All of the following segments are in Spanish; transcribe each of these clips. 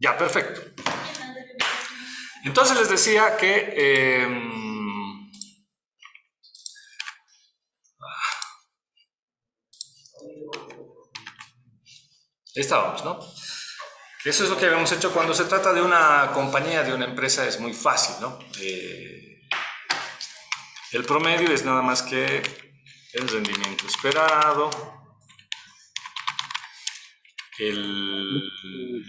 Ya, perfecto. Entonces les decía que estábamos, ¿no? Eso es lo que habíamos hecho cuando se trata de una compañía, de una empresa, es muy fácil, ¿no? El promedio es nada más que el rendimiento esperado,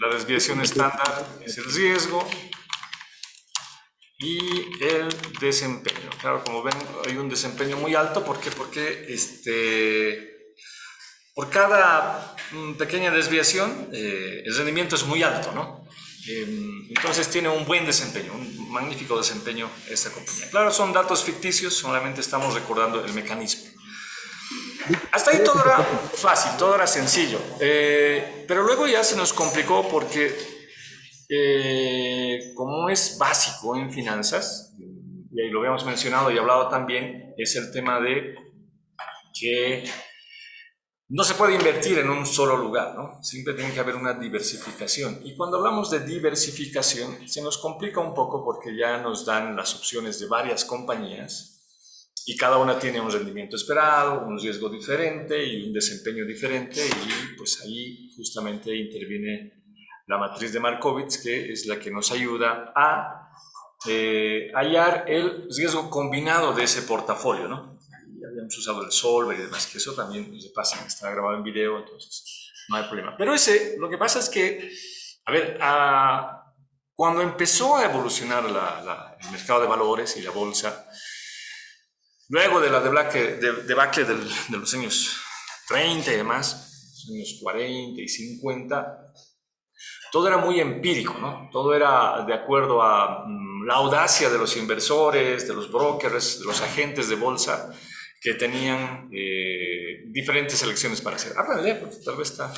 la desviación estándar es el riesgo y el desempeño. Claro, como ven, hay un desempeño muy alto. ¿Por qué? Porque por cada pequeña desviación, el rendimiento es muy alto, ¿no? Entonces tiene un buen desempeño, un magnífico desempeño esta compañía. Claro, son datos ficticios, solamente estamos recordando el mecanismo. Hasta ahí todo era fácil, todo era sencillo, pero luego ya se nos complicó porque como es básico en finanzas, y ahí lo habíamos mencionado y hablado también, es el tema de que no se puede invertir en un solo lugar, ¿no? Siempre tiene que haber una diversificación. Y cuando hablamos de diversificación, se nos complica un poco porque ya nos dan las opciones de varias compañías y cada una tiene un rendimiento esperado, un riesgo diferente y un desempeño diferente, y pues ahí justamente interviene la matriz de Markowitz, que es la que nos ayuda a hallar el riesgo combinado de ese portafolio, ¿no? Habíamos usado el Solver y demás, que eso también se pasa, está grabado en video, entonces no hay problema. Pero lo que pasa es que, a ver, cuando empezó a evolucionar el mercado de valores y la bolsa, luego de la debacle de los años 30 y demás, años 40 y 50, todo era muy empírico, ¿no? Todo era de acuerdo a la audacia de los inversores, de los brokers, de los agentes de bolsa, que tenían diferentes elecciones para hacer. Háblale, porque tal vez está.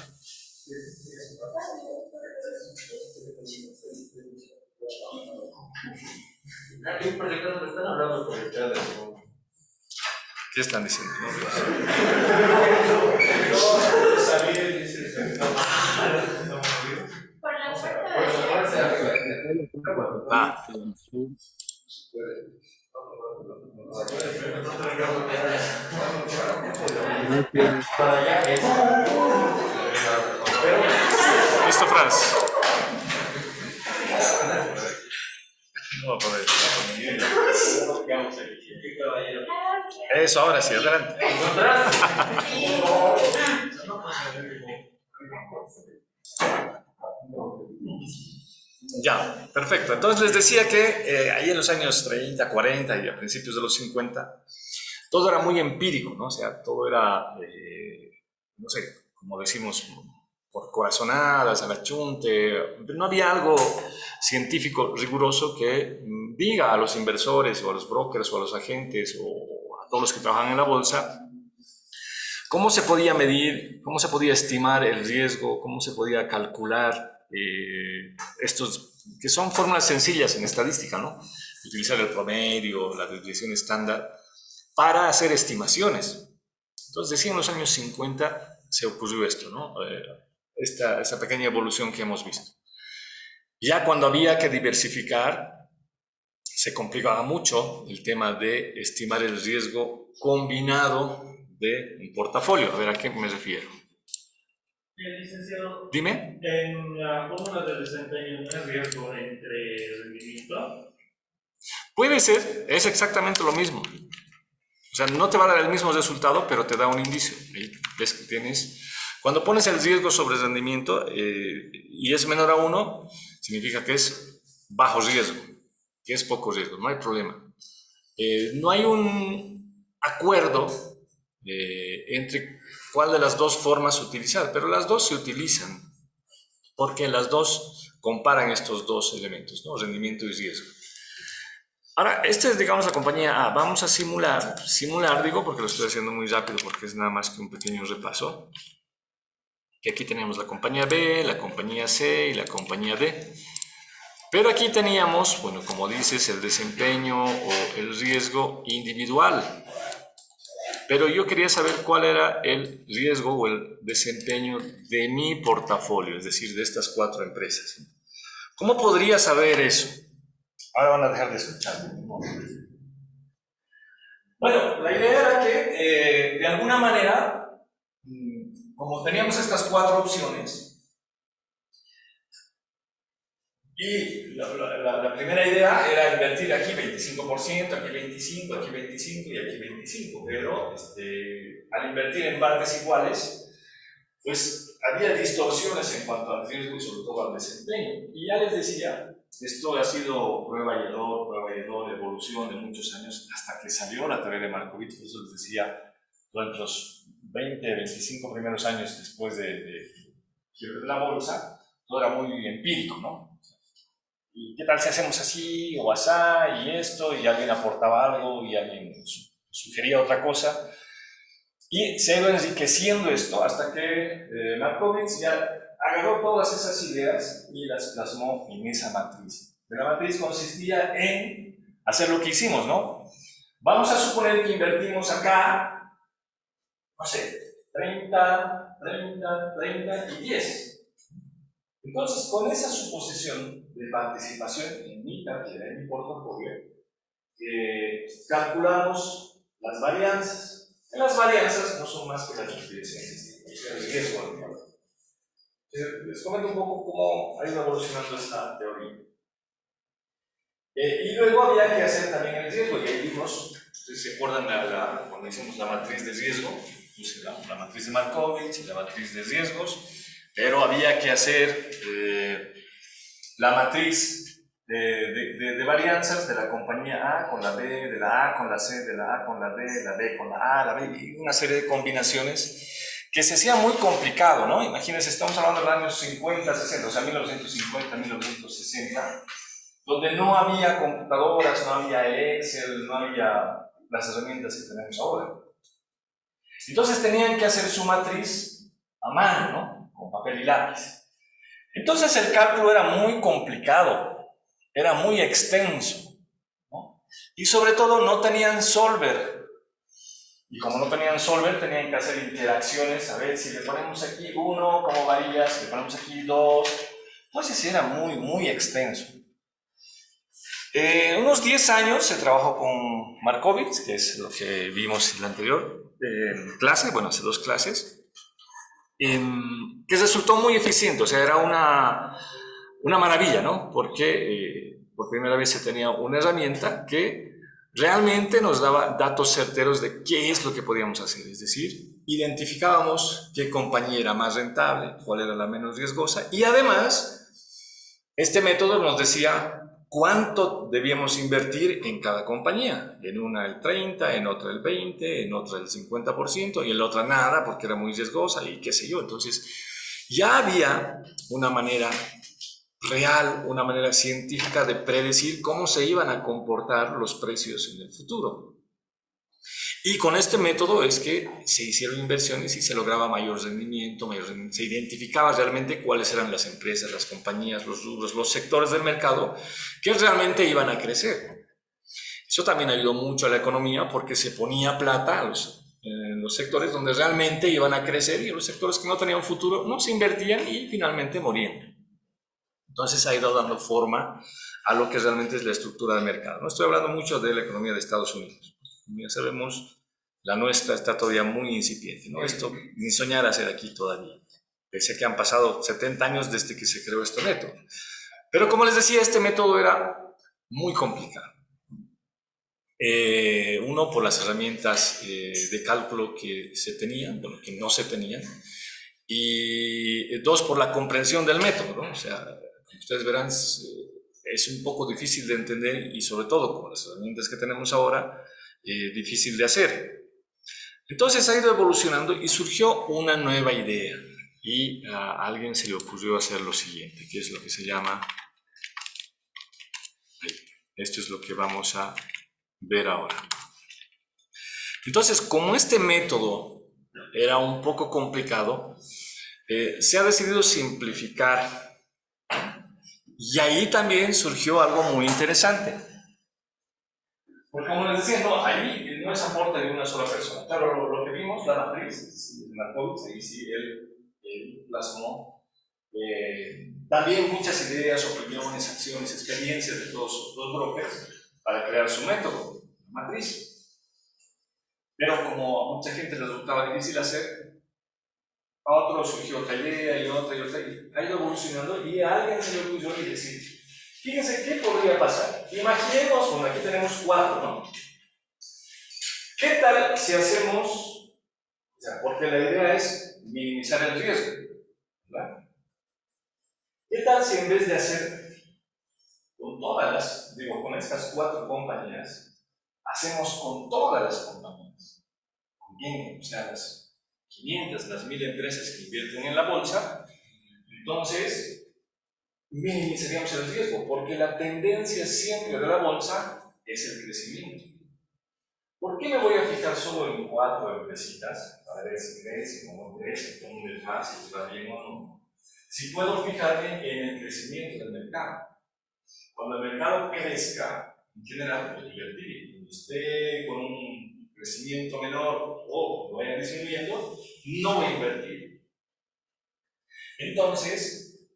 ¿Qué están diciendo? Ah. Listo, Franz. No va a poder. Eso, ahora sí, adelante. Ya, perfecto. Entonces les decía que ahí en los años 30, 40 y a principios de los 50, todo era muy empírico, ¿no? O sea, todo era, no sé, como decimos, por corazonadas, al achunte. No había algo científico riguroso que diga a los inversores o a los brokers o a los agentes o a todos los que trabajan en la bolsa cómo se podía medir, cómo se podía estimar el riesgo, cómo se podía calcular estos, que son fórmulas sencillas en estadística, ¿no? Utilizar el promedio, la desviación estándar, para hacer estimaciones. Entonces, decía en los años 50 se ocurrió esto, ¿no? Esta pequeña evolución que hemos visto. Ya cuando había que diversificar, se complicaba mucho el tema de estimar el riesgo combinado de un portafolio. A ver, ¿a qué me refiero? Licenciado, Dime. en la fórmula de desempeño, ¿no hay riesgo entre rendimiento? Puede ser, es exactamente lo mismo. O sea, no te va a dar el mismo resultado, pero te da un indicio. Ahí ves que tienes. Cuando pones el riesgo sobre el rendimiento y es menor a 1, significa que es bajo riesgo, que es poco riesgo, no hay problema. No hay un acuerdo entre cuál de las dos formas utilizar, pero las dos se utilizan porque las dos comparan estos dos elementos, ¿no? Rendimiento y riesgo. Ahora, esta es, digamos, la compañía A. Vamos a simular digo, porque lo estoy haciendo muy rápido, porque es nada más que un pequeño repaso. Y aquí tenemos la compañía B, la compañía C y la compañía D. Pero aquí teníamos, bueno, como dices, el desempeño o el riesgo individual. Pero yo quería saber cuál era el riesgo o el desempeño de mi portafolio, es decir, de estas 4 empresas. ¿Cómo podría saber eso? Ahora van a dejar de escuchar. Bueno, la idea era que de alguna manera, como teníamos estas cuatro opciones, y la primera idea era invertir aquí 25%, aquí 25%, aquí 25% y aquí 25%, pero al invertir en partes iguales, pues había distorsiones en cuanto al riesgo y sobre todo al desempeño. Y ya les decía, esto ha sido prueba y error, evolución de muchos años, hasta que salió la teoría de Markovits. Por eso les decía, durante los 20, 25 primeros años después de la bolsa, todo era muy empírico, ¿no? ¿Y qué tal si hacemos así o asá y esto? Y alguien aportaba algo y alguien sugería otra cosa. Y se ha ido enriqueciendo esto hasta que Markovits ya agarró todas esas ideas y las plasmó en esa matriz. La matriz consistía en hacer lo que hicimos, ¿no? Vamos a suponer que invertimos acá, no sé, 30, 30, 30 y 10. Entonces, con esa suposición de participación en mi cartera, en mi portafolio, calculamos las varianzas. Las varianzas no son más que las diferencias del riesgo. Les comento un poco cómo ha ido evolucionando esta teoría. Y luego había que hacer también el riesgo, y ahí vimos, ustedes se acuerdan cuando hicimos la matriz de riesgo, puse la matriz de Markovits y la matriz de riesgos, pero había que hacer la matriz de varianzas de la compañía A con la B, de la A con la C, de la A con la D, la B con la A, la B, y una serie de combinaciones que se hacía muy complicado, ¿no? Imagínense, estamos hablando de los años 50, 60, o sea, 1950, 1960, donde no había computadoras, no había Excel, no había las herramientas que tenemos ahora. Entonces tenían que hacer su matriz a mano, ¿no? Con papel y lápiz. Entonces el cálculo era muy complicado, era muy extenso, ¿no? Y sobre todo no tenían solver. Y como no tenían solver, tenían que hacer interacciones, a ver si le ponemos aquí 1, ¿cómo varía? Si le ponemos aquí 2, pues sí era muy, muy extenso. Unos 10 años se trabajó con Markovits, que es lo que vimos en la anterior clase, bueno, hace 2 clases, que resultó muy eficiente, o sea, era una maravilla, ¿no? Porque por primera vez se tenía una herramienta que realmente nos daba datos certeros de qué es lo que podíamos hacer, es decir, identificábamos qué compañía era más rentable, cuál era la menos riesgosa, y además, este método nos decía cuánto debíamos invertir en cada compañía. En una el 30, en otra el 20, en otra el 50% y en la otra nada porque era muy riesgosa y qué sé yo. Entonces ya había una manera real, una manera científica de predecir cómo se iban a comportar los precios en el futuro. Y con este método es que se hicieron inversiones y se lograba mayor rendimiento, se identificaba realmente cuáles eran las empresas, las compañías, los rubros, los sectores del mercado que realmente iban a crecer. Eso también ayudó mucho a la economía porque se ponía plata en los sectores donde realmente iban a crecer y en los sectores que no tenían futuro no se invertían y finalmente morían. Entonces ha ido dando forma a lo que realmente es la estructura del mercado. No estoy hablando mucho de la economía de Estados Unidos. Como ya sabemos, la nuestra está todavía muy incipiente, ¿no? Esto ni soñar hacer aquí todavía. Pese a que han pasado 70 años desde que se creó este método. Pero como les decía, este método era muy complicado. Uno, por las herramientas de cálculo que se tenían, bueno, que no se tenían. Y dos, por la comprensión del método, ¿no? O sea, como ustedes verán, es un poco difícil de entender y sobre todo con las herramientas que tenemos ahora, difícil de hacer. Entonces ha ido evolucionando y surgió una nueva idea y a alguien se le ocurrió hacer lo siguiente, que es lo que se llama, esto es lo que vamos a ver ahora. Entonces, como este método era un poco complicado, se ha decidido simplificar y ahí también surgió algo muy interesante. Porque como les decía, no, ahí no es aporte de una sola persona. Claro, lo que vimos, la matriz, Markovits, ahí sí él plasmó también muchas ideas, opiniones, acciones, experiencias de todos los brokers para crear su método, matriz. Pero como a mucha gente les resultaba difícil hacer, a otro surgió otra idea y otra, y ha ido evolucionando y a alguien se le ocurrió y decir, fíjense qué podría pasar. Imaginemos, bueno, aquí tenemos 4, ¿no? ¿Qué tal si hacemos, o sea, porque la idea es minimizar el riesgo, ¿verdad? ¿Qué tal si en vez de hacer con todas las, digo, con estas 4 compañías, hacemos con todas las compañías? Bien, o sea, las 500, las 1000 empresas que invierten en la bolsa, entonces minimizaríamos el riesgo, porque la tendencia siempre de la bolsa es el crecimiento. ¿Por qué me voy a fijar solo en 4 empresitas para ver si crecen o no crecen, cómo les va, si les va bien o no? Si puedo fijarme en el crecimiento del mercado. Cuando el mercado crezca, en general, puedo invertir. Cuando esté con un crecimiento menor o lo vaya disminuyendo, no voy a invertir. Entonces,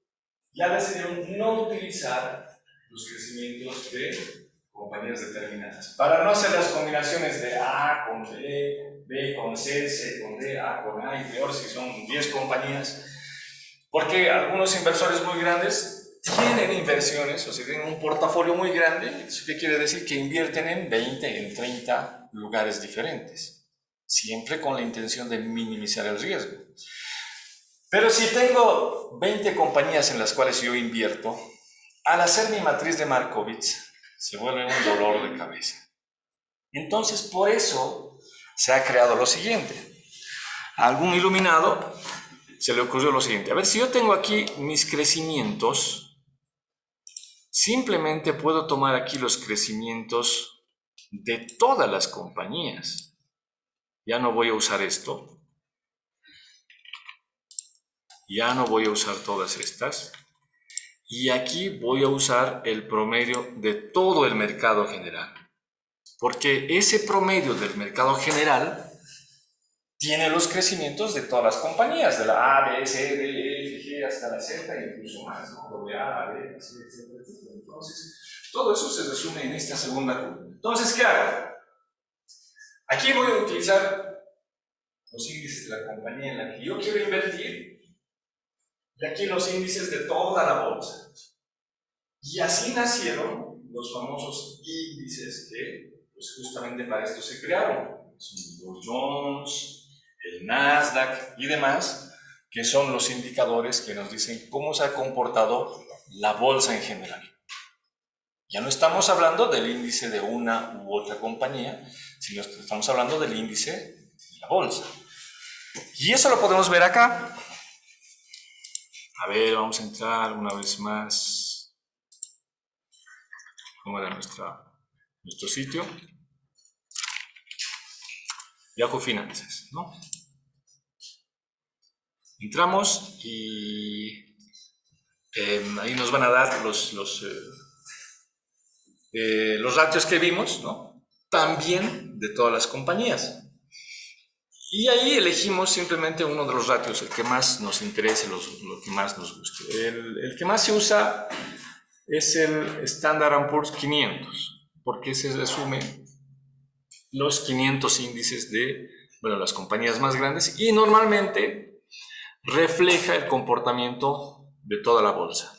ya decidieron no utilizar los crecimientos de compañías determinadas. Para no hacer las combinaciones de A con B, B con C, C con D, A con A, y peor si son 10 compañías, porque algunos inversores muy grandes tienen inversiones, o sea, tienen un portafolio muy grande. ¿Eso qué quiere decir? Que invierten en 20, en 30 lugares diferentes, siempre con la intención de minimizar el riesgo. Pero si tengo 20 compañías en las cuales yo invierto, al hacer mi matriz de Markowitz, se vuelve un dolor de cabeza. Entonces, por eso se ha creado lo siguiente. A algún iluminado se le ocurrió lo siguiente. A ver, si yo tengo aquí mis crecimientos, simplemente puedo tomar aquí los crecimientos de todas las compañías. Ya no voy a usar esto. Ya no voy a usar todas estas. Y aquí voy a usar el promedio de todo el mercado general. Porque ese promedio del mercado general tiene los crecimientos de todas las compañías, de la A, B, C, D, E, F, G, hasta la Z e incluso más, ¿no? W, A, B, C, etcétera, etcétera. Entonces, todo eso se resume en esta segunda curva. Entonces, ¿qué hago? Aquí voy a utilizar los índices de la compañía en la que yo quiero invertir y aquí los índices de toda la bolsa. Y así nacieron los famosos índices que, pues justamente para esto se crearon. Son el Dow Jones, el Nasdaq y demás, que son los indicadores que nos dicen cómo se ha comportado la bolsa en general. Ya no estamos hablando del índice de una u otra compañía, sino que estamos hablando del índice de la bolsa. Y eso lo podemos ver acá. A ver, vamos a entrar una vez más. ¿Cómo era nuestro sitio? Yahoo Finanzas, ¿no? Entramos y ahí nos van a dar los ratios que vimos, ¿no? También de todas las compañías. Y ahí elegimos simplemente uno de los ratios, el que más nos interese, lo que más nos guste. El que más se usa es el Standard & Poor's 500, porque se resume los 500 índices de, bueno, las compañías más grandes y normalmente refleja el comportamiento de toda la bolsa.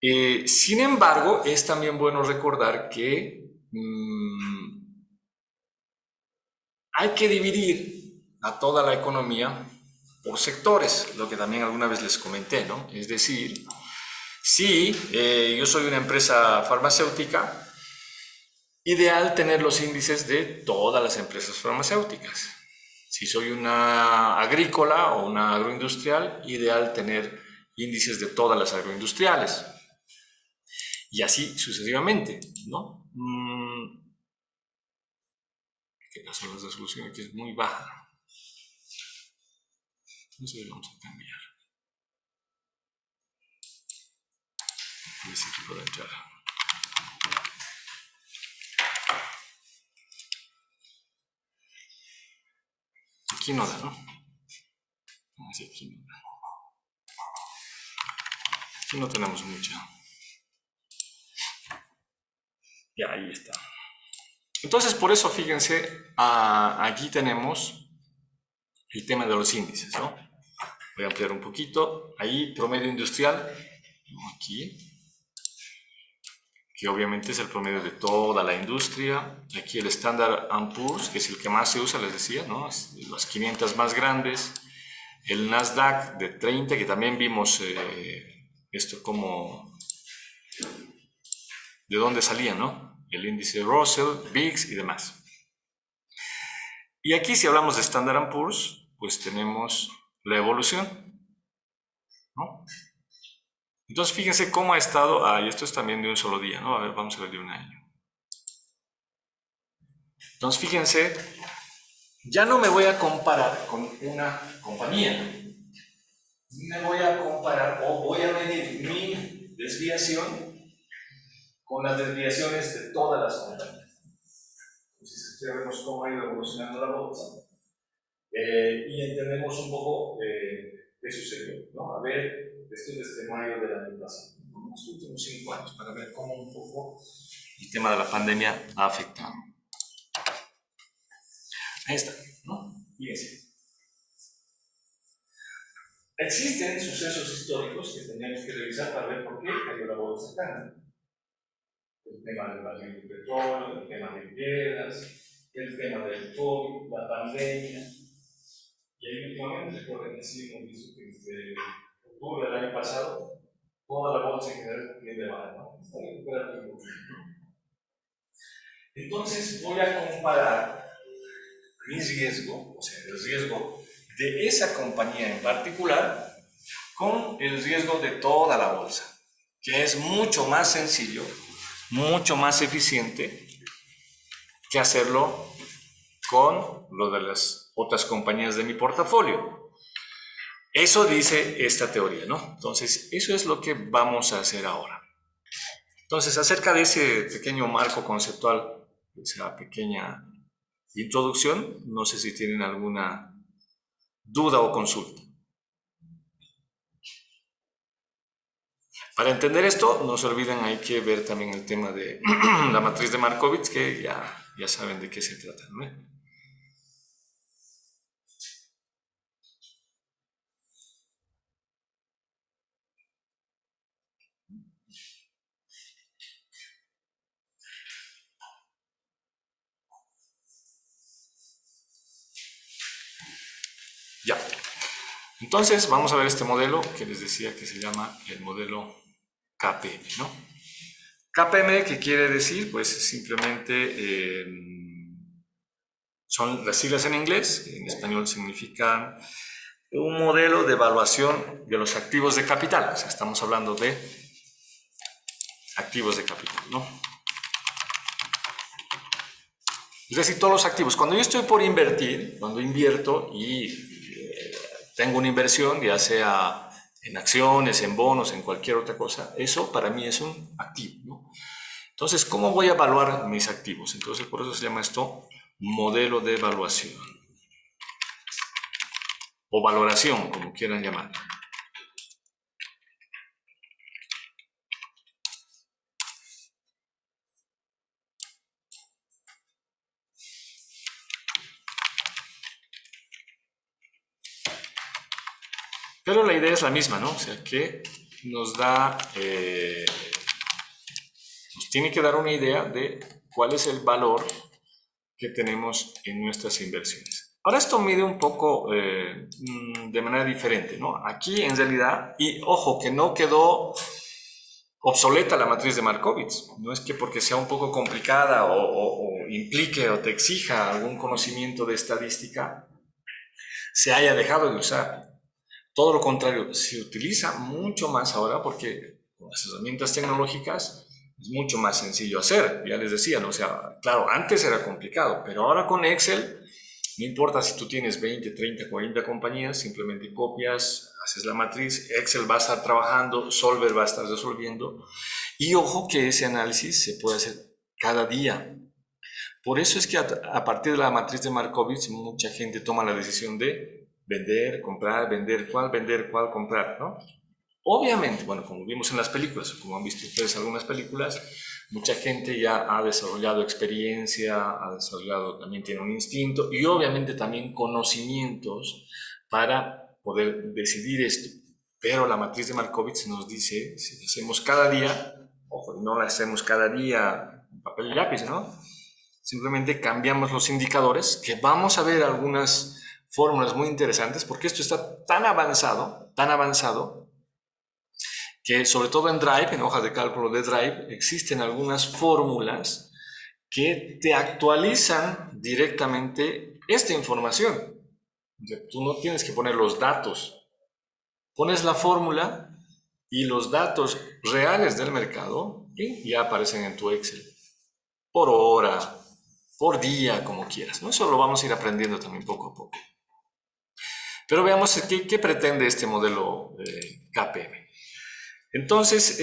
Sin embargo, es también bueno recordar que hay que dividir a toda la economía por sectores, lo que también alguna vez les comenté, ¿no? Es decir, si yo soy una empresa farmacéutica, ideal tener los índices de todas las empresas farmacéuticas. Si soy una agrícola o una agroindustrial, ideal tener índices de todas las agroindustriales. Y así sucesivamente, ¿no? ¿Qué pasa? La resolución aquí es muy baja. Entonces vamos a cambiar. A ver si aquí puedo entrar. Aquí no da, ¿no? Así aquí no da. Aquí no tenemos mucha. Ya, ahí está. Entonces, por eso, fíjense, aquí tenemos el tema de los índices, ¿no? Voy a ampliar un poquito. Ahí, promedio industrial, aquí, que obviamente es el promedio de toda la industria. Aquí el Standard & Poor's, que es el que más se usa, les decía, ¿no? Las 500 más grandes. El Nasdaq de 30, que también vimos esto como de dónde salía, ¿no? El índice Russell, VIX y demás. Y aquí, si hablamos de Standard & Poor's, pues tenemos la evolución, ¿no? Entonces, fíjense cómo ha estado, y esto es también de un solo día, ¿no? A ver, vamos a ver de un año. Entonces, fíjense, ya no me voy a comparar con una compañía. Me voy a comparar o voy a medir mi desviación con las desviaciones de todas las compañías. Entonces, aquí vemos cómo ha ido evolucionando la bolsa y entendemos un poco qué sucedió, ¿no? A ver, esto es desde mayo del año pasado, los últimos 5 años, para ver cómo un poco el tema de la pandemia ha afectado. Ahí está, ¿no? Fíjense. Existen sucesos históricos que tenemos que revisar para ver por qué cayó la bolsa tan. El tema del barril de petróleo, el tema de guerras, el tema del COVID, la pandemia. Y ahí últimamente, recuerden que sí hemos visto que desde octubre del año pasado, toda la bolsa en general tiende a bajar, ¿no? Está recuperando un poquito. Entonces voy a comparar mi riesgo, o sea, el riesgo de esa compañía en particular, con el riesgo de toda la bolsa, que es mucho más sencillo, mucho más eficiente que hacerlo con lo de las otras compañías de mi portafolio. Eso dice esta teoría, ¿no? Entonces, eso es lo que vamos a hacer ahora. Entonces, acerca de ese pequeño marco conceptual, esa pequeña introducción, no sé si tienen alguna duda o consulta. Para entender esto, no se olviden, hay que ver también el tema de la matriz de Markowitz, que ya saben de qué se trata, ¿no? Ya. Entonces, vamos a ver este modelo que les decía que se llama el modelo KPM, ¿no? KPM, ¿qué quiere decir? Pues simplemente son las siglas en inglés, en español significan un modelo de evaluación de los activos de capital. O sea, estamos hablando de activos de capital, ¿no? Es decir, todos los activos. Cuando yo estoy por invertir, cuando invierto y tengo una inversión, ya sea en acciones, en bonos, en cualquier otra cosa, eso para mí es un activo, ¿no? Entonces, ¿cómo voy a evaluar mis activos? Entonces, por eso se llama esto modelo de evaluación o valoración, como quieran llamar. Pero la idea es la misma, ¿no? O sea, que nos da, nos tiene que dar una idea de cuál es el valor que tenemos en nuestras inversiones. Ahora esto mide un poco de manera diferente, ¿no? Aquí en realidad, y ojo, que no quedó obsoleta la matriz de Markowitz. No es que porque sea un poco complicada o implique o te exija algún conocimiento de estadística, se haya dejado de usar. Todo lo contrario, se utiliza mucho más ahora porque con las herramientas tecnológicas es mucho más sencillo hacer. Ya les decía, ¿no? O sea, claro, antes era complicado, pero ahora con Excel, no importa si tú tienes 20, 30, 40 compañías, simplemente copias, haces la matriz, Excel va a estar trabajando, Solver va a estar resolviendo. Y ojo que ese análisis se puede hacer cada día. Por eso es que a partir de la matriz de Markowitz, mucha gente toma la decisión de vender, comprar, vender, cuál, comprar, ¿no? Obviamente, bueno, como vimos en las películas, como han visto ustedes algunas películas, mucha gente ya ha desarrollado experiencia, ha desarrollado, también tiene un instinto y obviamente también conocimientos para poder decidir esto. Pero la matriz de Markowitz nos dice, si lo hacemos cada día, ojo, no lo hacemos cada día con papel y lápiz, ¿no? Simplemente cambiamos los indicadores, que vamos a ver algunas fórmulas muy interesantes, porque esto está tan avanzado, que sobre todo en Drive, en hojas de cálculo de Drive, existen algunas fórmulas que te actualizan directamente esta información. Tú no tienes que poner los datos, pones la fórmula y los datos reales del mercado y ya aparecen en tu Excel. Por hora, por día, como quieras, ¿no? Eso lo vamos a ir aprendiendo también poco a poco. Pero veamos qué pretende este modelo KPM. Entonces,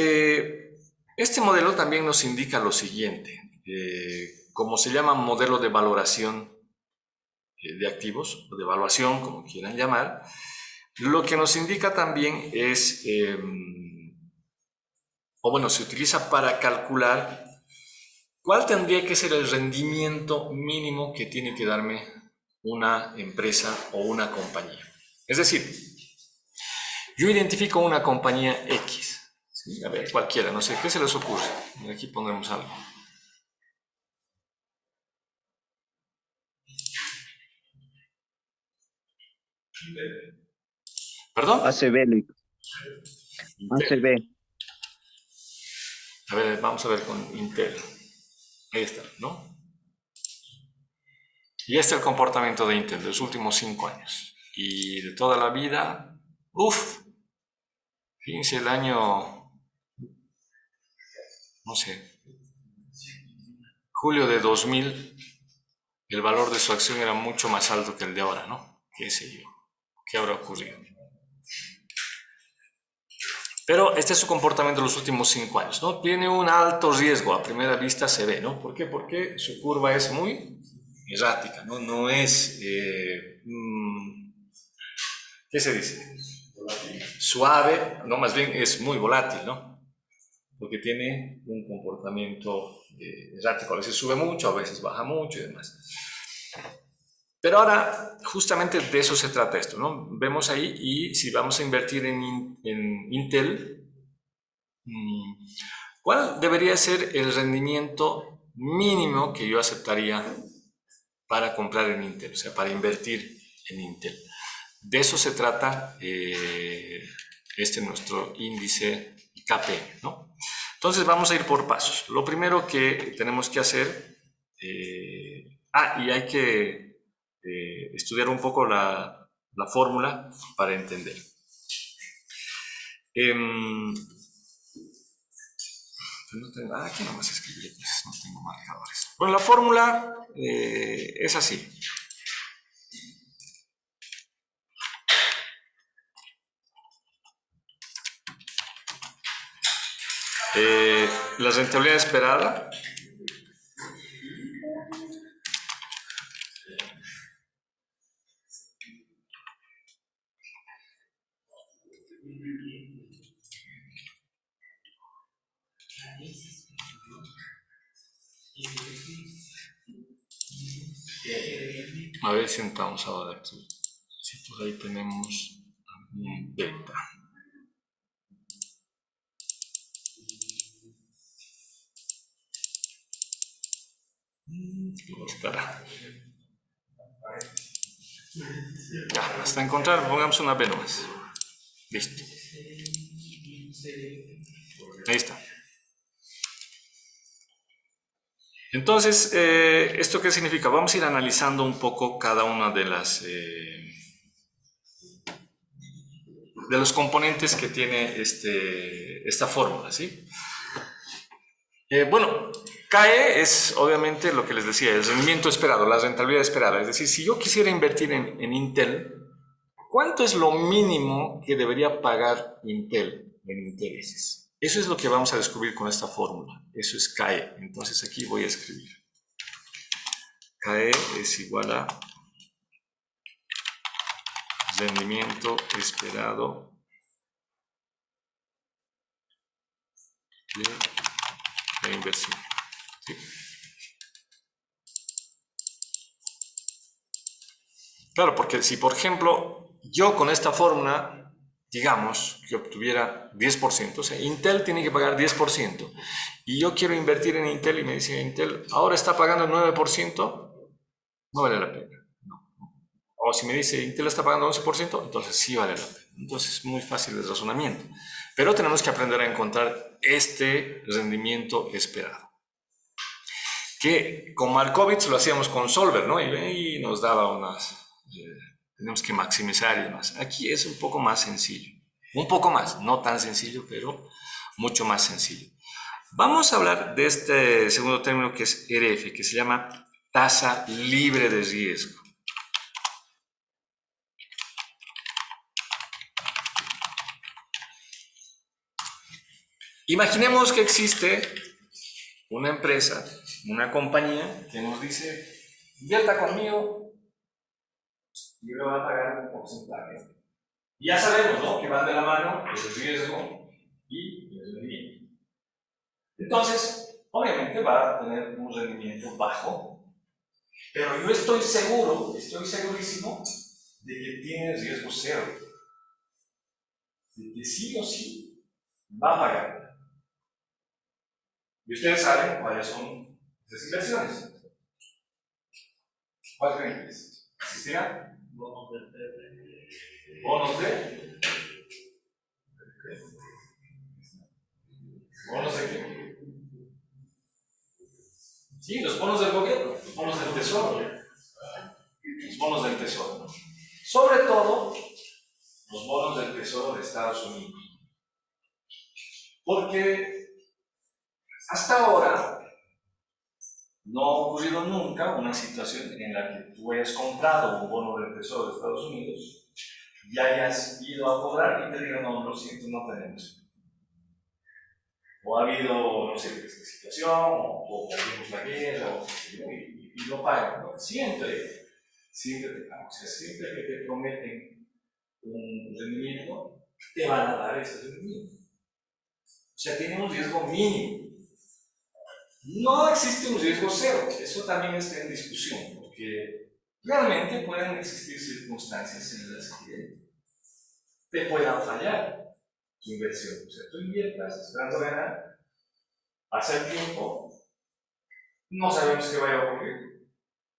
este modelo también nos indica lo siguiente, como se llama modelo de valoración de activos, o de evaluación, como quieran llamar, lo que nos indica también es, o bueno, se utiliza para calcular cuál tendría que ser el rendimiento mínimo que tiene que darme una empresa o una compañía. Es decir, yo identifico una compañía X, ¿sí? A ver, cualquiera, no sé, ¿qué se les ocurre? Aquí pondremos algo. ¿Perdón? ACB, Luis. Intel. ACB. A ver, vamos a ver con Intel. Ahí está, ¿no? Y este es el comportamiento de Intel de los últimos 5 años. Y de toda la vida, fíjense el año, no sé, julio de 2000, el valor de su acción era mucho más alto que el de ahora, ¿no? ¿Qué sé yo? ¿Qué habrá ocurrido? Pero este es su comportamiento en los últimos 5 años, ¿no? Tiene un alto riesgo, a primera vista se ve, ¿no? ¿Por qué? Porque su curva es muy errática, ¿no? No es, ¿qué se dice? Suave, no, más bien es muy volátil, ¿no? Porque tiene un comportamiento errático, a veces sube mucho, a veces baja mucho y demás. Pero ahora, justamente de eso se trata esto, ¿no? Vemos ahí, y si vamos a invertir en Intel, ¿cuál debería ser el rendimiento mínimo que yo aceptaría para comprar en Intel? O sea, para invertir en Intel. De eso se trata nuestro índice KPM, ¿no? Entonces vamos a ir por pasos. Lo primero que tenemos que hacer, y hay que estudiar un poco la fórmula para entender. Aquí nomás escribí, pues no tengo marcadores. Bueno, la fórmula es así. La rentabilidad esperada a ver si entramos ahora aquí. Si por ahí tenemos un beta. Espera. Ya, hasta encontrar, pongamos una B nomás. Listo. Ahí está. Entonces, ¿esto qué significa? Vamos a ir analizando un poco cada una de los componentes que tiene esta fórmula, ¿sí? Bueno, CAE es obviamente lo que les decía, el rendimiento esperado, la rentabilidad esperada. Es decir, si yo quisiera invertir en Intel, ¿cuánto es lo mínimo que debería pagar Intel en intereses? Eso es lo que vamos a descubrir con esta fórmula. Eso es CAE. Entonces aquí voy a escribir. CAE es igual a rendimiento esperado de la inversión. ¿Sí? Claro, porque si, por ejemplo, yo con esta fórmula, digamos, que obtuviera 10%, o sea, Intel tiene que pagar 10%, y yo quiero invertir en Intel y me dice Intel, ahora está pagando el 9%, no vale la pena. No. O si me dice Intel está pagando 11%, entonces sí vale la pena. Entonces es muy fácil el razonamiento. Pero tenemos que aprender a encontrar este rendimiento esperado. Que con Markowitz lo hacíamos con Solver, ¿no? Y nos daba unas... tenemos que maximizar y demás. Aquí es un poco más sencillo. Un poco más, no tan sencillo, pero mucho más sencillo. Vamos a hablar de este segundo término que es RF, que se llama tasa libre de riesgo. Imaginemos que existe una empresa, una compañía que nos dice, invierta conmigo y yo le voy a pagar un porcentaje. Y ya sabemos, ¿no?, que van de la mano el riesgo y el rendimiento. Entonces, obviamente va a tener un rendimiento bajo, pero yo estoy seguro, estoy segurísimo de que tiene riesgo cero. De que sí o sí va a pagar. Y ustedes saben cuáles son esas inversiones. ¿Cuáles creen que es? ¿Existirán? Bonos de ¿Bonos de? ¿Bonos de qué? Sí, los bonos del gobierno, los bonos del tesoro. Los bonos del tesoro. Sobre todo, los bonos del tesoro de Estados Unidos. Porque hasta ahora no ha ocurrido nunca una situación en la que tú hayas comprado un bono del tesoro de Estados Unidos y hayas ido a cobrar y te digan, no, lo siento, no tenemos. O ha habido, no sé, esta situación, o perdimos la guerra, y no pagan, ¿no? Siempre te pagan. O sea, siempre que te prometen un rendimiento, te van a dar ese rendimiento. O sea, tiene un riesgo mínimo. No existe un riesgo cero, eso también está en discusión, porque realmente pueden existir circunstancias en las que te puedan fallar tu inversión. O sea, tú inviertas esperando ganar, pasa el tiempo, no sabemos qué vaya a ocurrir.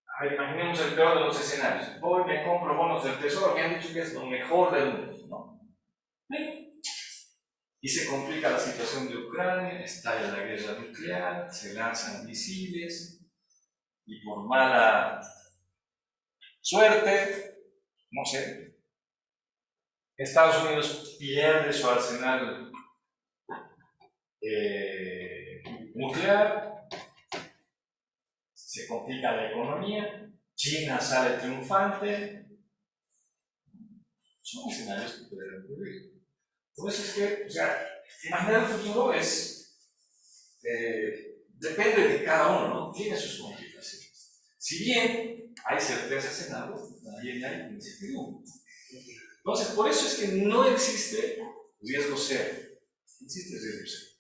A ver, imaginemos el peor de los escenarios. Voy, me compro bonos del tesoro, me han dicho que es lo mejor del mundo, ¿no? Y se complica la situación de Ucrania, estalla la guerra nuclear, se lanzan misiles, y por mala suerte, no sé, Estados Unidos pierde su arsenal nuclear, se complica la economía, China sale triunfante, son escenarios que pueden ocurrir. Por eso es que, o sea, imaginar el futuro es, depende de cada uno, ¿no? Tiene sus complicaciones. Si bien hay certezas en algo, también hay incertidumbre. Entonces, por eso es que no existe riesgo cero. No existe riesgo cero.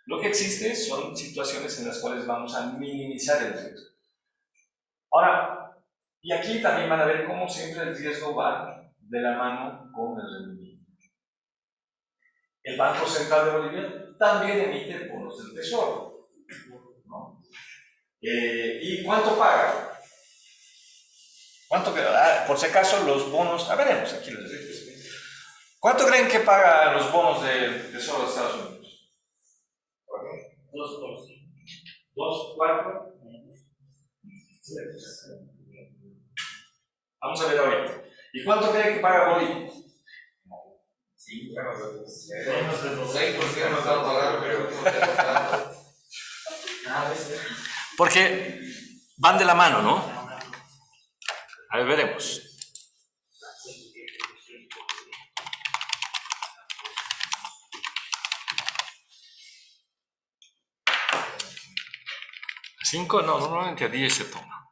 Lo que existe son situaciones en las cuales vamos a minimizar el riesgo. Ahora, y aquí también van a ver cómo siempre el riesgo va de la mano con el rendimiento. El Banco Central de Bolivia también emite bonos del tesoro, ¿no? ¿Y cuánto paga? ¿Cuánto queda? Por si acaso los bonos, veremos, aquí les digo. ¿Cuánto creen que pagan los bonos del tesoro de Estados Unidos? 2%. 2, 4. Vamos a ver ahorita. ¿Y cuánto creen que paga Bolivia? Sí, bueno, Menos de 6% nos va a pagar, pero Porque van de la mano, ¿no? A ver, veremos. ¿A 5? No, normalmente a 10 se toma.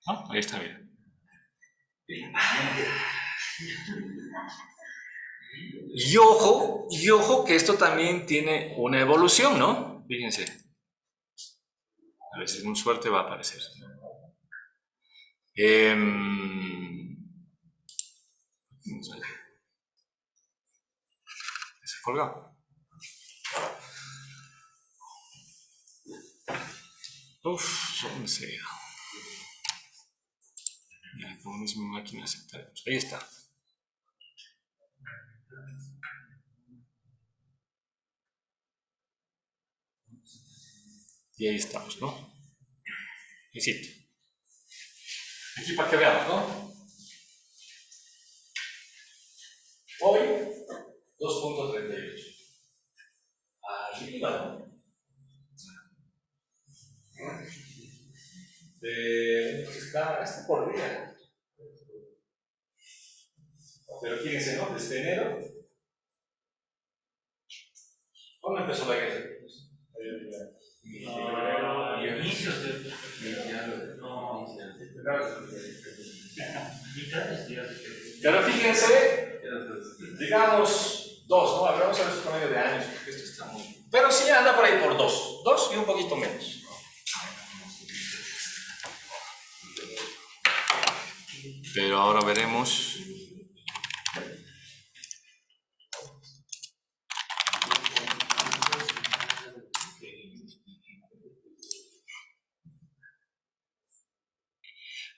¿No? Ahí está bien. Y ojo que esto también tiene una evolución, ¿no? Fíjense. A ver si con suerte va a aparecer. Se ha colgado. ¿Dónde se ha? Ya, como es mi máquina aceptar. Ahí está. Y ahí estamos, ¿no? Y sí. Aquí para que veamos, ¿no? Hoy, 2.38. Arriba, ¿no? Está por día. Pero fíjense, ¿no? Desde enero. ¿Cuándo empezó la guerra? Inicios de... Pero fíjense, digamos 2, ¿no? Hablamos a veces promedio de años, porque esto está muy... Pero sí anda por ahí por 2 y un poquito menos. Pero ahora veremos.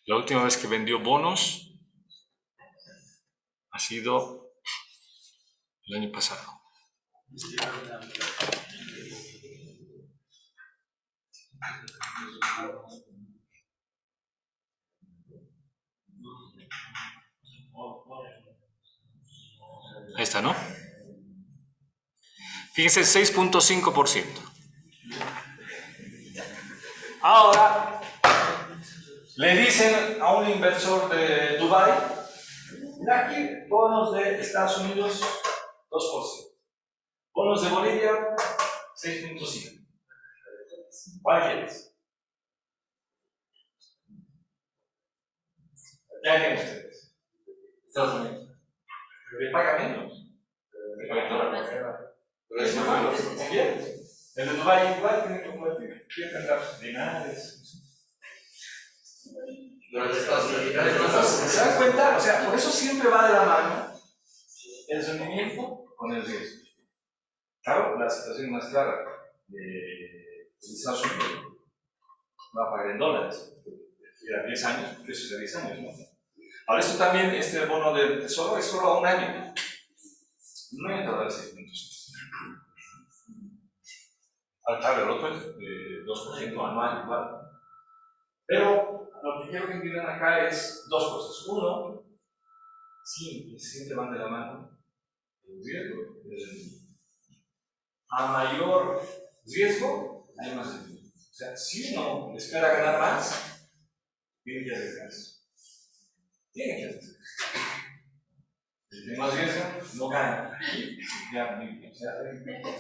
La última vez que vendió bonos ha sido el año pasado. Ahí está, ¿no? Fíjense, 6.5%. Ahora, le dicen a un inversor de Dubái, mira aquí, bonos de Estados Unidos, 2%. Bonos de Bolivia, 6.5%. ¿Cuál quieres? ¿Qué harían ustedes? Estados Unidos. ¿Le paga menos? ¿Le paga dólares? Pero es más malo. El de Dubái igual tiene que convertir. Quiere tendrá dinares. ¿Se dan cuenta? O sea, por eso siempre va de la mano el rendimiento con el riesgo. Claro, la situación más clara de Estados Unidos va a pagar en dólares. Era 10 años, precios de 10 años, ¿no? Ahora, esto también, este bono del tesoro es solo a un año. No hay entrada de 6 puntos. Claro, el otro es de 2% anual, igual. Pero lo que quiero que entiendan acá es dos cosas. Uno, siempre van de la mano el riesgo y el rendimiento. A mayor riesgo, hay más rendimiento. O sea, si uno espera ganar más, tiene que arriesgarse. Tiene que arriesgarse. El que no arriesga, no gana. O sea,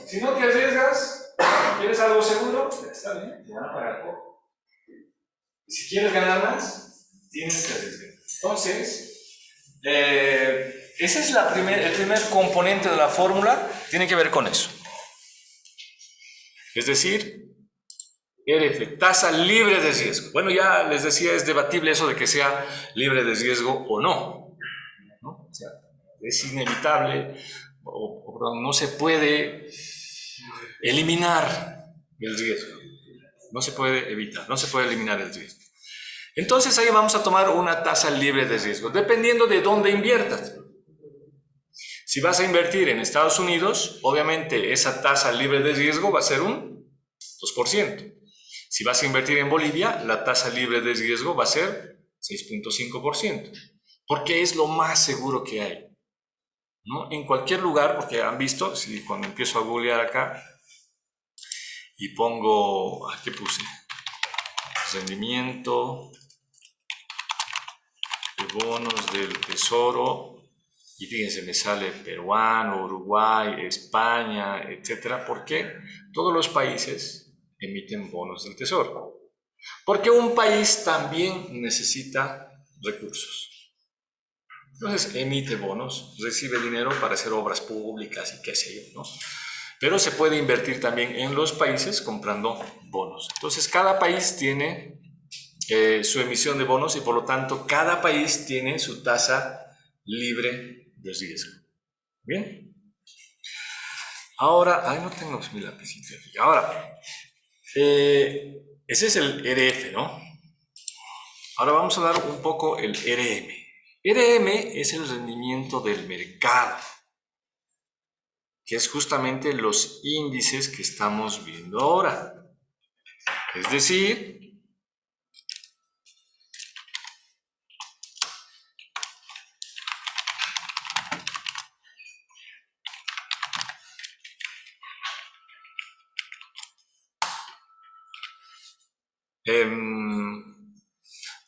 si no te arriesgas, quieres algo seguro, está bien, te van a pagar poco. Y si quieres ganar más, tienes que arriesgar. Entonces, ese es el primer componente de la fórmula, tiene que ver con eso. Es decir, RF, tasa libre de riesgo. Bueno, ya les decía, es debatible eso de que sea libre de riesgo o no. ¿No? O sea, es inevitable, perdón, no se puede eliminar el riesgo. No se puede evitar, no se puede eliminar el riesgo. Entonces ahí vamos a tomar una tasa libre de riesgo, dependiendo de dónde inviertas. Si vas a invertir en Estados Unidos, obviamente esa tasa libre de riesgo va a ser un 2%. Si vas a invertir en Bolivia, la tasa libre de riesgo va a ser 6.5%, porque es lo más seguro que hay, ¿no? En cualquier lugar, porque han visto, si cuando empiezo a googlear acá y pongo, ¿qué puse? Rendimiento de bonos del tesoro, y fíjense, me sale peruano, Uruguay, España, etcétera, porque todos los países emiten bonos del tesoro. Porque un país también necesita recursos. Entonces emite bonos, recibe dinero para hacer obras públicas y qué sé yo, ¿no? Pero se puede invertir también en los países comprando bonos. Entonces cada país tiene su emisión de bonos y por lo tanto cada país tiene su tasa libre de riesgo. Bien. Ahora, no tengo mi lapicito aquí. Ahora, ese es el ERF, ¿no? Ahora vamos a hablar un poco el RM. RM es el rendimiento del mercado, que es justamente los índices que estamos viendo ahora. Es decir,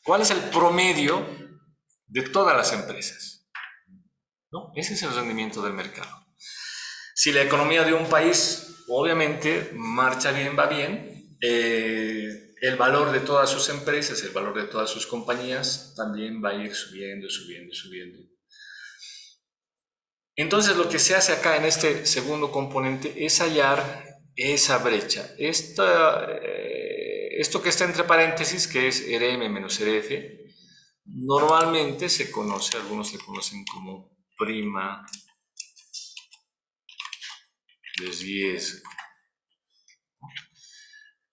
¿cuál es el promedio de todas las empresas? ¿No? Ese es el rendimiento del mercado. Si la economía de un país obviamente marcha bien, va bien, el valor de todas sus empresas, el valor de todas sus compañías también va a ir subiendo, subiendo, subiendo. Entonces lo que se hace acá en este segundo componente es hallar esa brecha. Esto que está entre paréntesis, que es RM menos RF, normalmente se conoce, algunos le conocen como prima de riesgo.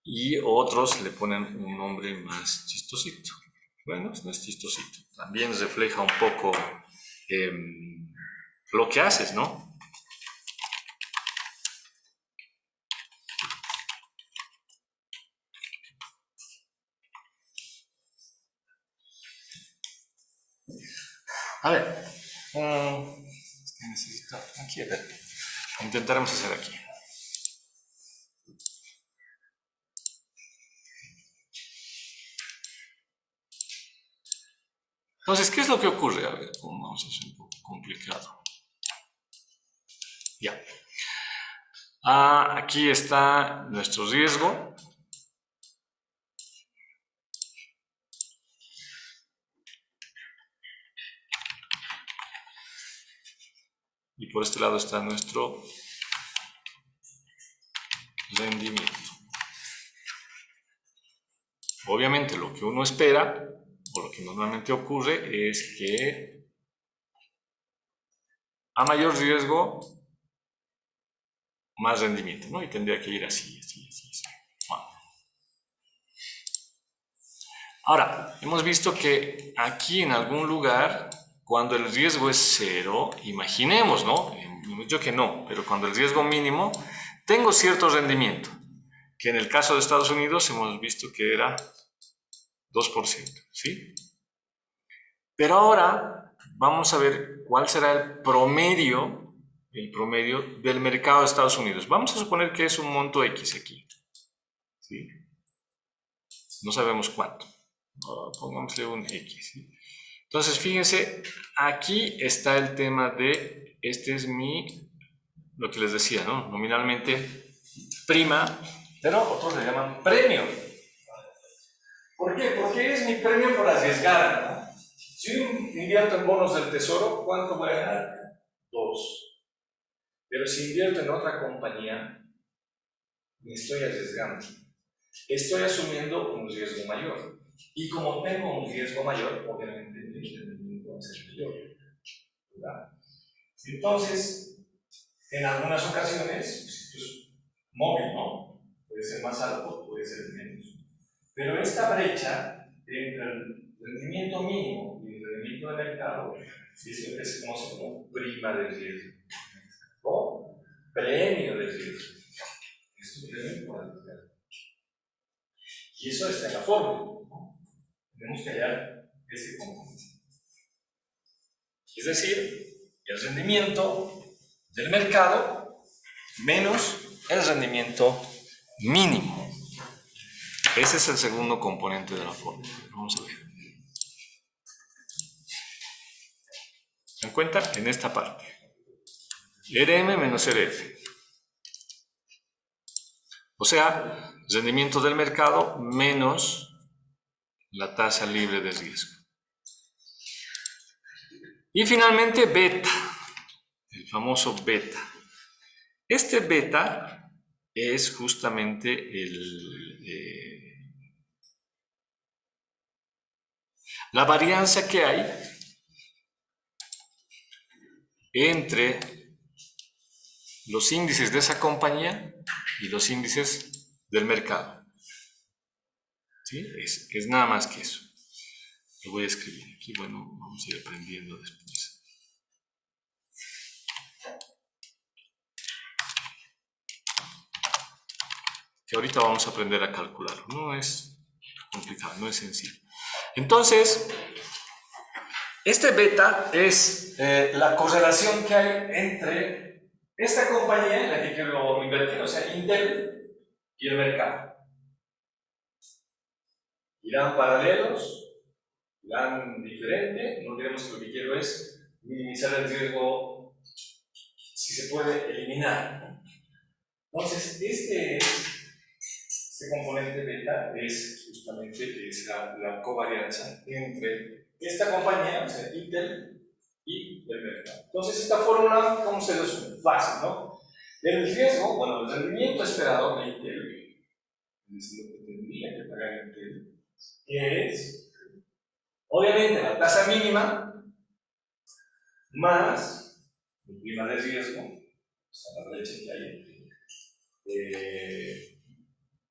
Y otros le ponen un nombre más chistosito. Bueno, no es chistosito. También refleja un poco lo que haces, ¿no? A ver, necesito aquí, a ver, intentaremos hacer aquí. Entonces, ¿qué es lo que ocurre? A ver, vamos a hacer un poco complicado. Ya. Aquí está nuestro riesgo. Y por este lado está nuestro rendimiento. Obviamente lo que uno espera, o lo que normalmente ocurre, es que a mayor riesgo, más rendimiento, ¿no? Y tendría que ir así, así, así, así. Bueno. Ahora, hemos visto que aquí en algún lugar, cuando el riesgo es cero, imaginemos, ¿no? Yo que no, pero cuando el riesgo mínimo, tengo cierto rendimiento, que en el caso de Estados Unidos hemos visto que era 2%, ¿sí? Pero ahora vamos a ver cuál será el promedio del mercado de Estados Unidos. Vamos a suponer que es un monto X aquí, ¿sí? No sabemos cuánto. Pongámosle un X, ¿sí? Entonces, fíjense, aquí está el tema de, este es lo que les decía, ¿no? Nominalmente prima, pero otros le llaman premio. ¿Por qué? Porque es mi premio por arriesgar, ¿no? Si invierto en bonos del tesoro, ¿cuánto voy a ganar? 2. Pero si invierto en otra compañía, me estoy arriesgando. Estoy asumiendo un riesgo mayor. Y como tengo un riesgo mayor, obviamente el rendimiento va a ser mayor, ¿verdad? Entonces, en algunas ocasiones, esto es móvil, ¿no? Puede ser más alto, puede ser menos. Pero esta brecha entre el rendimiento mínimo y el rendimiento de mercado es lo que se conoce como prima de riesgo o premio de riesgo. Es un premio por arriesgar. Y eso está en la fórmula, ¿no? Tenemos que hallar ese componente. Es decir, el rendimiento del mercado menos el rendimiento mínimo. Ese es el segundo componente de la fórmula. Vamos a ver. ¿Se dan cuenta? En esta parte. RM menos RF. O sea, rendimiento del mercado menos la tasa libre de riesgo. Y finalmente beta, el famoso beta. Este beta es justamente la varianza que hay entre los índices de esa compañía y los índices del mercado. ¿Sí? Es nada más que eso. Lo voy a escribir aquí, bueno, vamos a ir aprendiendo después. Que ahorita vamos a aprender a calcularlo. No es complicado, no es sencillo. Entonces, este beta es la correlación que hay entre esta compañía en la que quiero invertir, o sea, Intel, y el mercado. Irán paralelos, irán diferente. No olvidemos que lo que quiero es minimizar el riesgo, si se puede, eliminar. Entonces, este componente beta es justamente la covarianza entre esta compañía, o sea, Intel, y el mercado. Entonces, esta fórmula, ¿cómo se resume? Fácil, ¿no? El riesgo, bueno, el rendimiento esperado de Intel, es lo que tendría que pagar Intel, es, obviamente, la tasa mínima más el prima de riesgo, o sea, la brecha que hay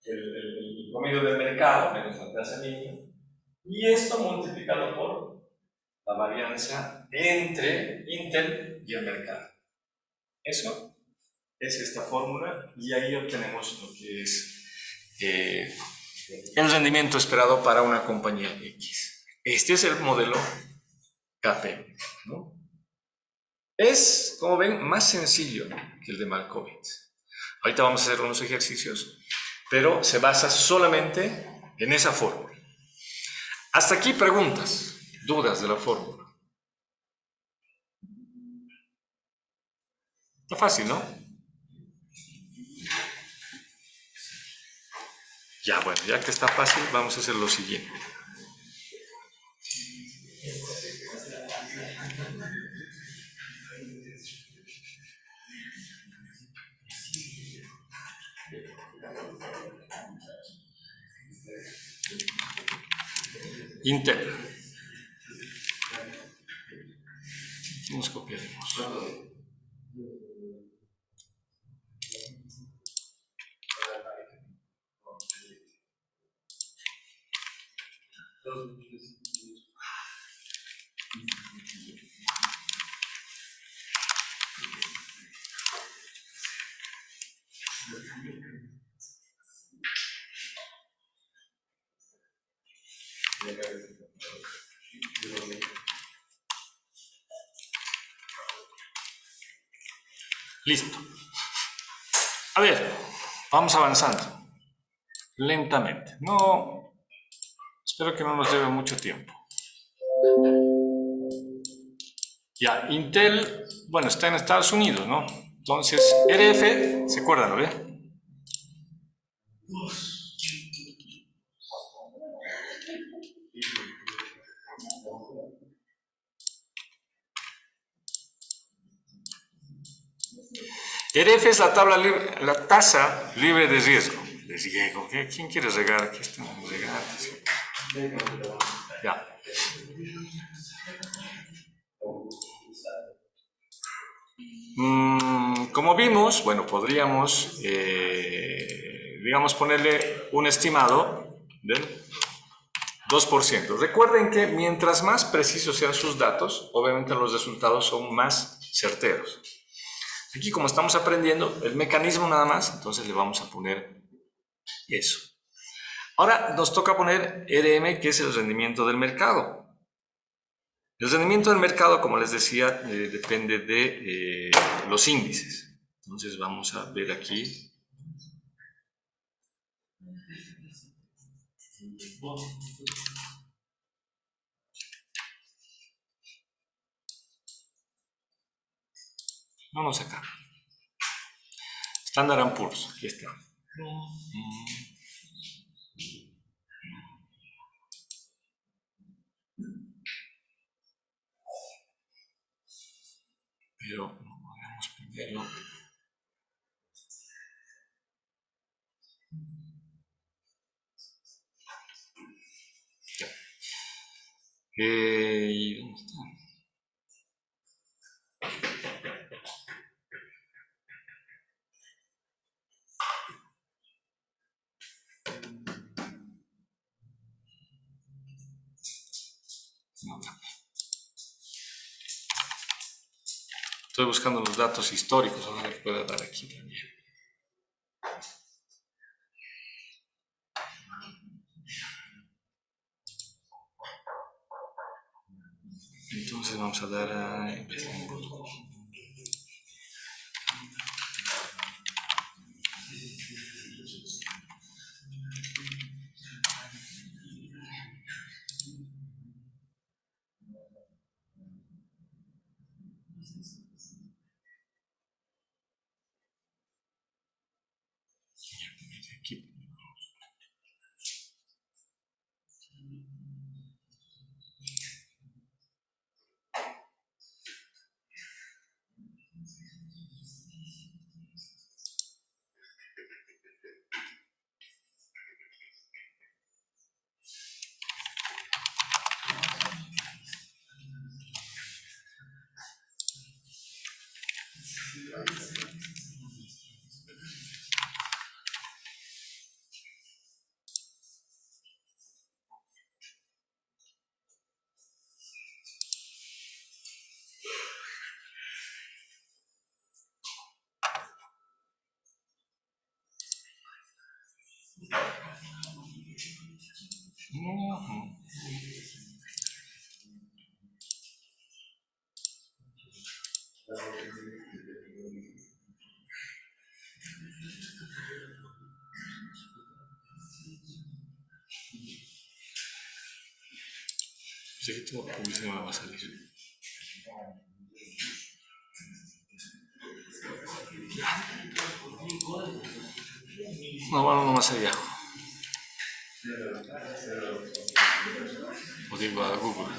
el promedio del mercado menos la tasa mínima, y esto multiplicado por la varianza entre Intel y el mercado. Eso es esta fórmula y ahí obtenemos lo que es el rendimiento esperado para una compañía X. Este es el modelo KPMG, ¿no? Es, como ven, más sencillo que el de Malkovich. Ahorita vamos a hacer unos ejercicios, pero se basa solamente en esa fórmula. Hasta aquí preguntas, dudas de la fórmula. Está fácil, ¿no? Ya, bueno, ya que está fácil, vamos a hacer lo siguiente. Intel. Nos copiaremos. Listo. A ver, vamos avanzando. Lentamente. No, espero que no nos lleve mucho tiempo. Ya, Intel, bueno, está en Estados Unidos, ¿no? Entonces, RF, ¿se acuerdan, no ve? RF es la tasa libre de riesgo. De riesgo, ¿quién quiere regar? Aquí están regantes. Ya. Como vimos, bueno, podríamos, digamos, ponerle un estimado del 2%. Recuerden que mientras más precisos sean sus datos, obviamente los resultados son más certeros. Aquí, como estamos aprendiendo el mecanismo nada más, entonces le vamos a poner eso. Ahora nos toca poner RM, que es el rendimiento del mercado. El rendimiento del mercado, como les decía, depende de los índices. Entonces vamos a ver aquí. Vamos acá. Standard & Poor's, aquí está. pero hagamos primero. Ya. ¿Y dónde está? No. Estoy buscando los datos históricos, ahora les puedo dar aquí también. Entonces vamos a dar a empezar. Aquí. Sé que toda publicidad me va a salir. No, bueno, no más allá. O digo a Google.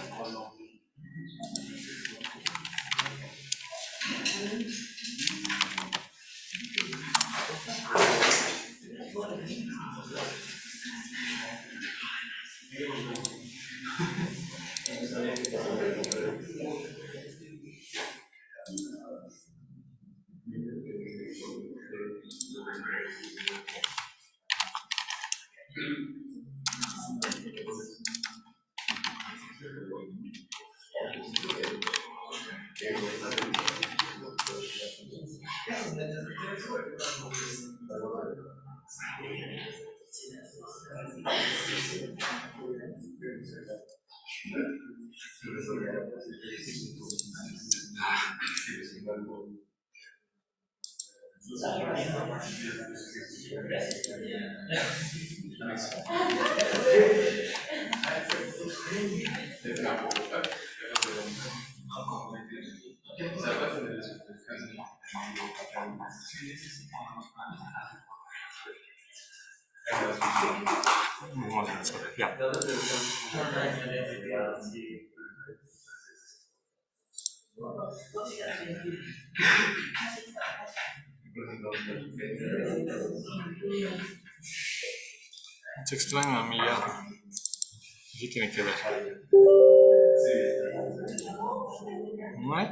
Vamos a avanzar. Ya. Se extraña a mí ya. Aquí tiene que ver. ¿No hay?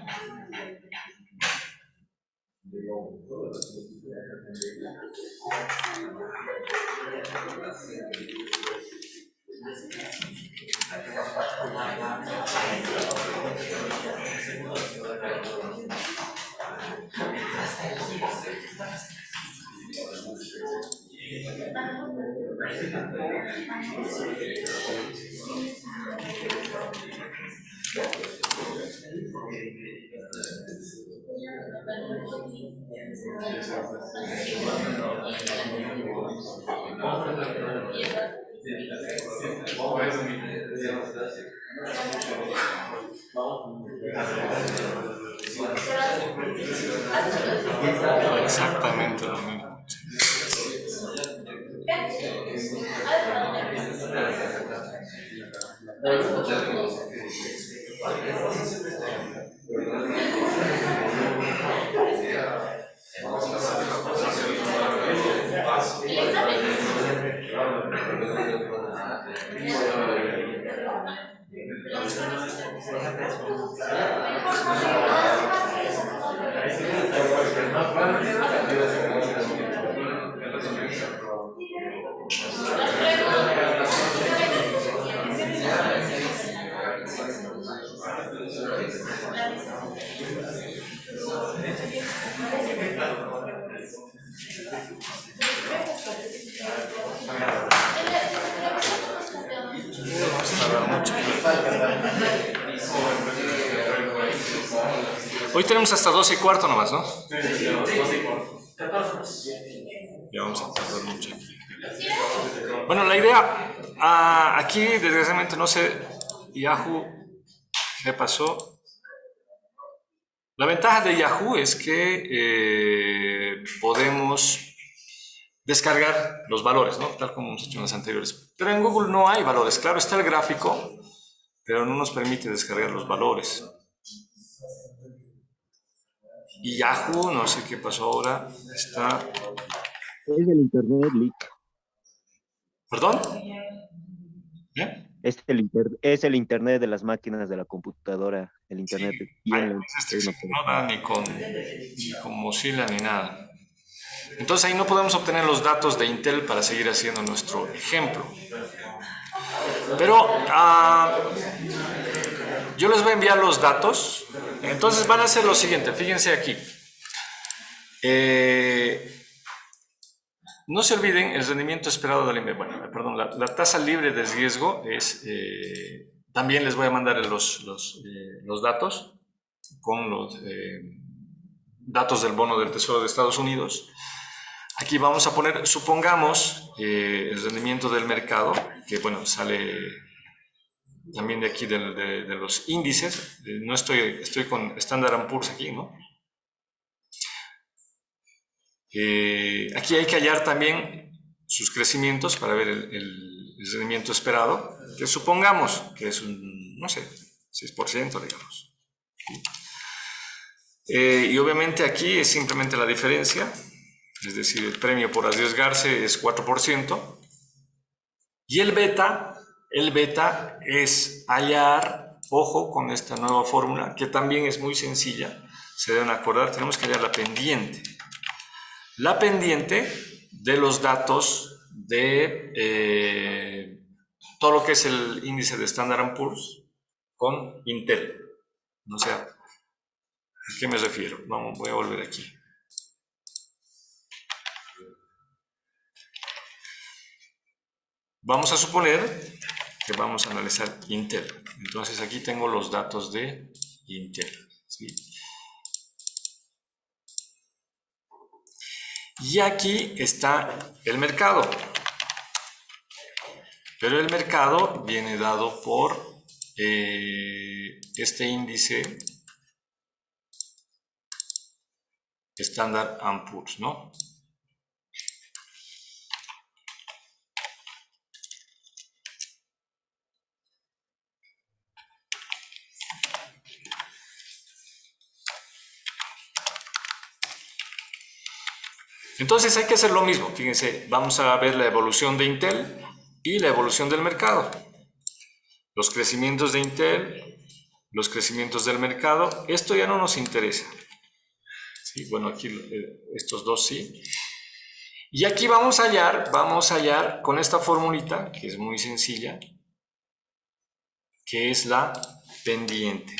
Exactamente lo mismo. Hoy tenemos hasta 12:15 nomás, ¿no? Sí, 12:15. 14. Ya vamos a tardar mucho aquí. Bueno, la idea, aquí desgraciadamente no sé, Yahoo, ¿qué pasó? La ventaja de Yahoo es que podemos descargar los valores, ¿no? Tal como hemos hecho en las anteriores. Pero en Google no hay valores. Claro, está el gráfico, pero no nos permite descargar los valores. Y Yahoo, no sé qué pasó ahora, está... Es el internet leak. ¿Perdón? ¿Eh? Es el internet de las máquinas de la computadora. El internet Sí, bien hay lento. veces que no da ni con Mozilla ni nada. Entonces ahí no podemos obtener los datos de Intel para seguir haciendo nuestro ejemplo. Pero yo les voy a enviar los datos. Entonces van a hacer lo siguiente, fíjense aquí. No se olviden el rendimiento esperado del INVE. Bueno, perdón, la tasa libre de riesgo es... también les voy a mandar los datos con los datos del bono del Tesoro de Estados Unidos. Aquí vamos a poner, supongamos, el rendimiento del mercado, que bueno, sale también de aquí de los índices. No estoy con Standard & Poor's aquí, ¿no? Aquí hay que hallar también sus crecimientos para ver el rendimiento esperado, que supongamos que es un, no sé, 6%, digamos. Y obviamente aquí es simplemente la diferencia, es decir, el premio por arriesgarse es 4%, y el beta es hallar, ojo con esta nueva fórmula, que también es muy sencilla, se deben acordar, tenemos que hallar la pendiente. La pendiente de los datos de todo lo que es el índice de Standard & Poor's con Intel. O sea, ¿a qué me refiero? Voy a volver aquí. Vamos a suponer que vamos a analizar Intel. Entonces aquí tengo los datos de Intel, ¿sí? Y aquí está el mercado. Pero el mercado viene dado por este índice Standard & Poor's, ¿no? Entonces hay que hacer lo mismo. Fíjense, vamos a ver la evolución de Intel y la evolución del mercado. Los crecimientos de Intel, los crecimientos del mercado. Esto ya no nos interesa. Sí, bueno, aquí estos dos sí. Y aquí vamos a hallar con esta formulita, que es muy sencilla, que es la pendiente.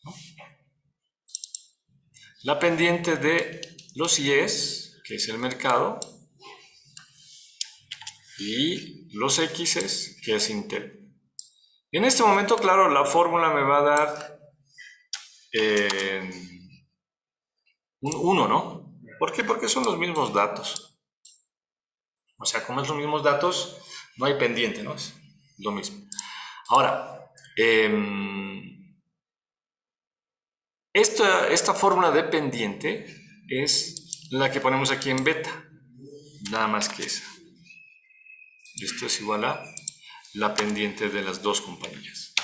¿No? La pendiente de los Y's, que es el mercado, y los X's, que es Intel. En este momento, claro, la fórmula me va a dar un 1, ¿no? ¿Por qué? Porque son los mismos datos. O sea, como es los mismos datos, no hay pendiente, ¿no? Es lo mismo. Ahora, esta fórmula de pendiente es la que ponemos aquí en beta. Nada más que esa. Esto es igual a la pendiente de las dos compañías.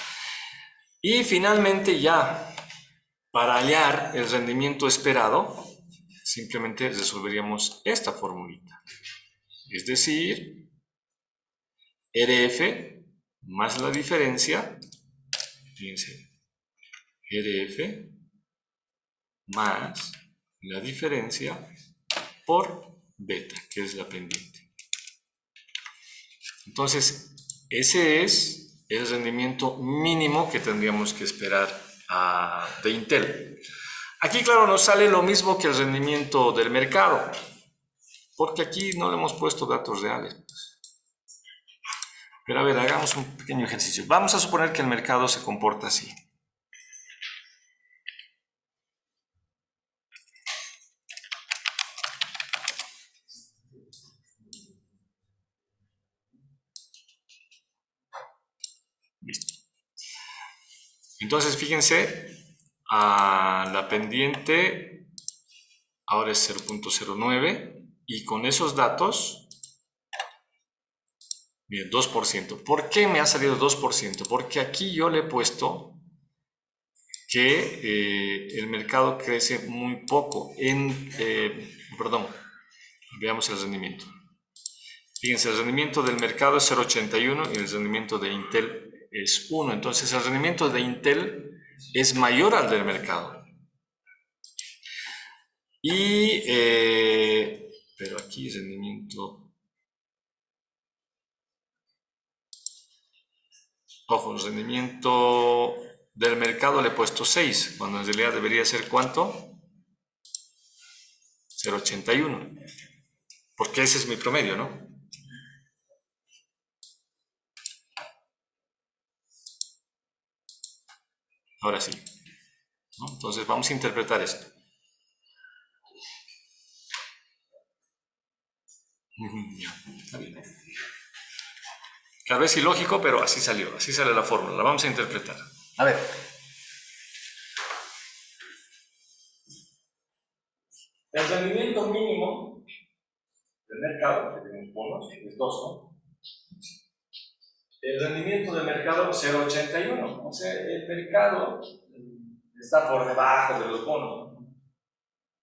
Y finalmente ya, para hallar el rendimiento esperado, simplemente resolveríamos esta formulita. Es decir, RF más la diferencia, fíjense, GDF más la diferencia por beta, que es la pendiente. Entonces, ese es el rendimiento mínimo que tendríamos que esperar de Intel. Aquí, claro, nos sale lo mismo que el rendimiento del mercado, porque aquí no le hemos puesto datos reales. Pero a ver, hagamos un pequeño ejercicio. Vamos a suponer que el mercado se comporta así. Listo. Entonces, fíjense, la pendiente ahora es 0.09 y con esos datos, miren, 2%. ¿Por qué me ha salido 2%? Porque aquí yo le he puesto que el mercado crece muy poco. Perdón, veamos el rendimiento. Fíjense, el rendimiento del mercado es 0.81 y el rendimiento de Intel es 1. Entonces, el rendimiento de Intel es mayor al del mercado. Pero aquí el rendimiento... Ojo, el rendimiento del mercado le he puesto 6, cuando en realidad debería ser ¿cuánto? 0.81. Porque ese es mi promedio, ¿no? Ahora sí, ¿no? Entonces vamos a interpretar esto. Ya, está bien. Tal vez ilógico, pero así salió, así sale la fórmula, la vamos a interpretar. A ver. El rendimiento mínimo del mercado, que tenemos bonos, es 2, ¿no? El rendimiento del mercado 0.81, o sea, el mercado está por debajo de los bonos.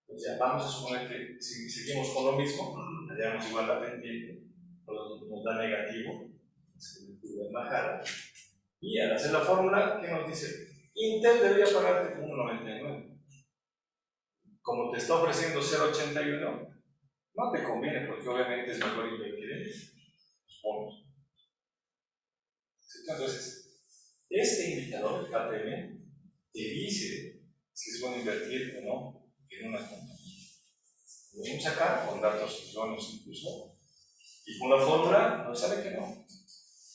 O sea, vamos a suponer que si seguimos con lo mismo, hallamos igual la pendiente, nos da negativo, es bajada. Y al hacer la fórmula, ¿qué nos dice? Intel debería pagarte 1.99. Como te está ofreciendo 0.81, no te conviene porque obviamente es mejor invertir en los bonos. Entonces, este indicador, el KPM, te dice si es bueno invertir o no en una compañía. Lo vamos a sacar con datos idóneos incluso, y con la fórmula nos sale que no.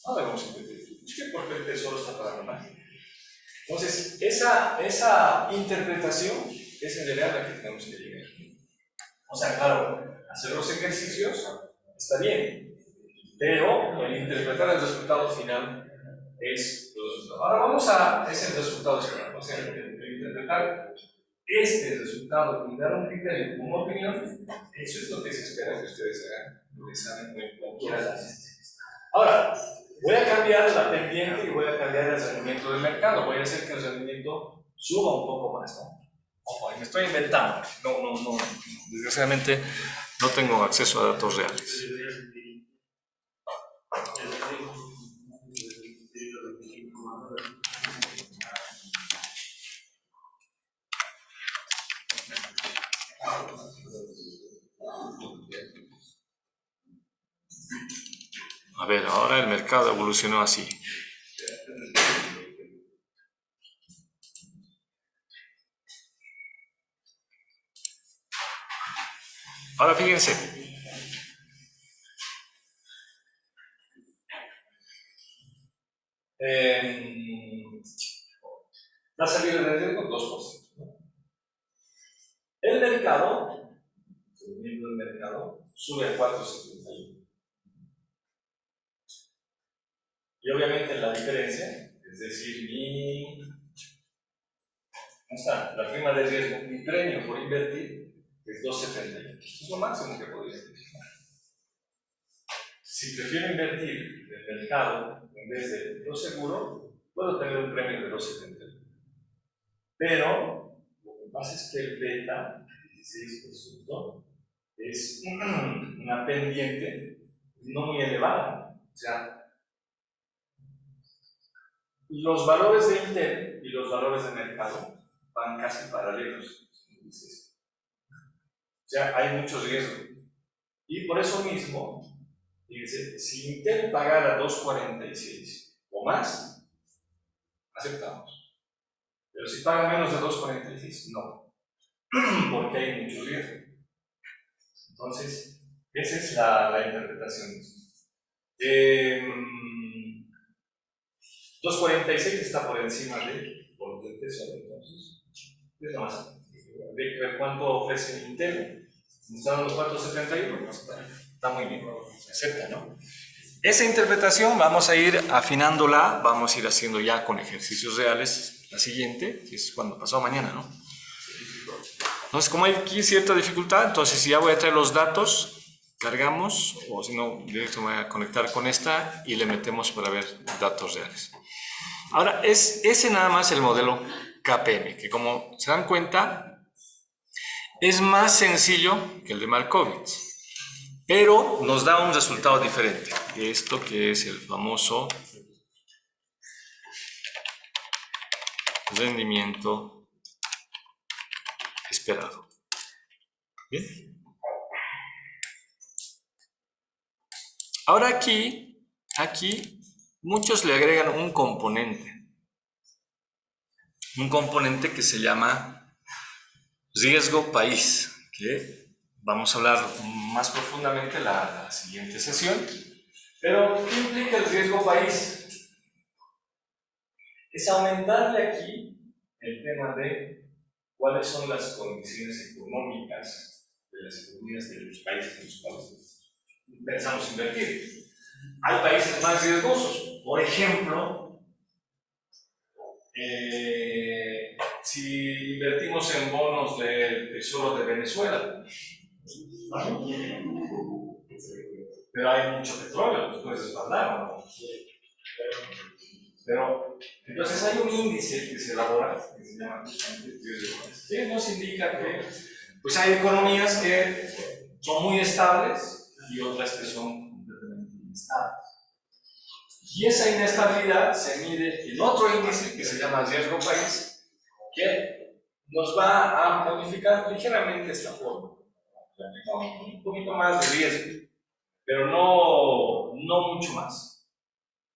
No debemos invertir. Es que porque el tesoro está pagando más. Entonces, esa interpretación es en realidad la que tenemos que llegar. O sea, claro, hacer los ejercicios está bien, pero el interpretar el resultado final es... Ahora es el resultado esperado. O sea, el interpretar este resultado y dar un criterio como opinión, eso es lo que se espera que ustedes hagan, lo que saben en cualquiera de las. Ahora, voy a cambiar la pendiente y voy a cambiar el rendimiento del mercado. Voy a hacer que el rendimiento suba un poco más, ¿no? Ojo, me estoy inventando. No. Desgraciadamente no tengo acceso a datos reales. A ver, ahora el mercado evolucionó así. Ahora fíjense. La salida de riesgo 2%. ¿No? El mercado, subiendo el mercado, sube a 4.71. Y obviamente la diferencia, es decir, la prima de riesgo, mi premio por invertir es 2.71. Eso es lo máximo que podría hacer. Si prefiero invertir en el mercado en vez de lo seguro, puedo tener un premio de 2.71. Pero lo que pasa es que el beta, 16%, es una pendiente no muy elevada. O sea, los valores de Intel y los valores de mercado van casi paralelos. O sea, hay mucho riesgo. Y por eso mismo, fíjense, si Intel pagara 2.46 o más, aceptamos. Pero si paga menos de 2.46, no. Porque hay mucho riesgo. Entonces, esa es la interpretación. 2.46 está por encima del Tesoro, entonces. Es lo más. Hay que ver cuánto ofrece Intel. ¿Están los 4.71? Pues está muy bien. Se acepta, ¿no? Esa interpretación vamos a ir afinándola, vamos a ir haciendo ya con ejercicios reales. La siguiente, que es cuando pasado mañana, ¿no? Entonces, como hay aquí cierta dificultad, entonces ya voy a traer los datos, cargamos, o si no, directo me voy a conectar con esta y le metemos para ver datos reales. Ahora, es ese nada más el modelo KPM, que como se dan cuenta, es más sencillo que el de Markowitz, pero nos da un resultado diferente. Esto que es el famoso rendimiento esperado. ¿Bien? Ahora aquí muchos le agregan un componente que se llama riesgo país, que vamos a hablar más profundamente en la siguiente sesión. Pero, ¿qué implica el riesgo país? Es aumentarle aquí el tema de cuáles son las condiciones económicas de las economías de los países en los cuales pensamos invertir. Hay países más riesgosos. Por ejemplo, si invertimos en bonos del Tesoro de Venezuela, pero hay mucho petróleo, pues puedes respaldar, ¿no? Pero, entonces hay un índice que se elabora, que se llama que nos indica que pues hay economías que son muy estables y otras que son completamente inestables. Y esa inestabilidad se mide en otro índice que se llama riesgo país, que nos va a modificar ligeramente esta forma. Un poquito más de riesgo, pero no mucho más.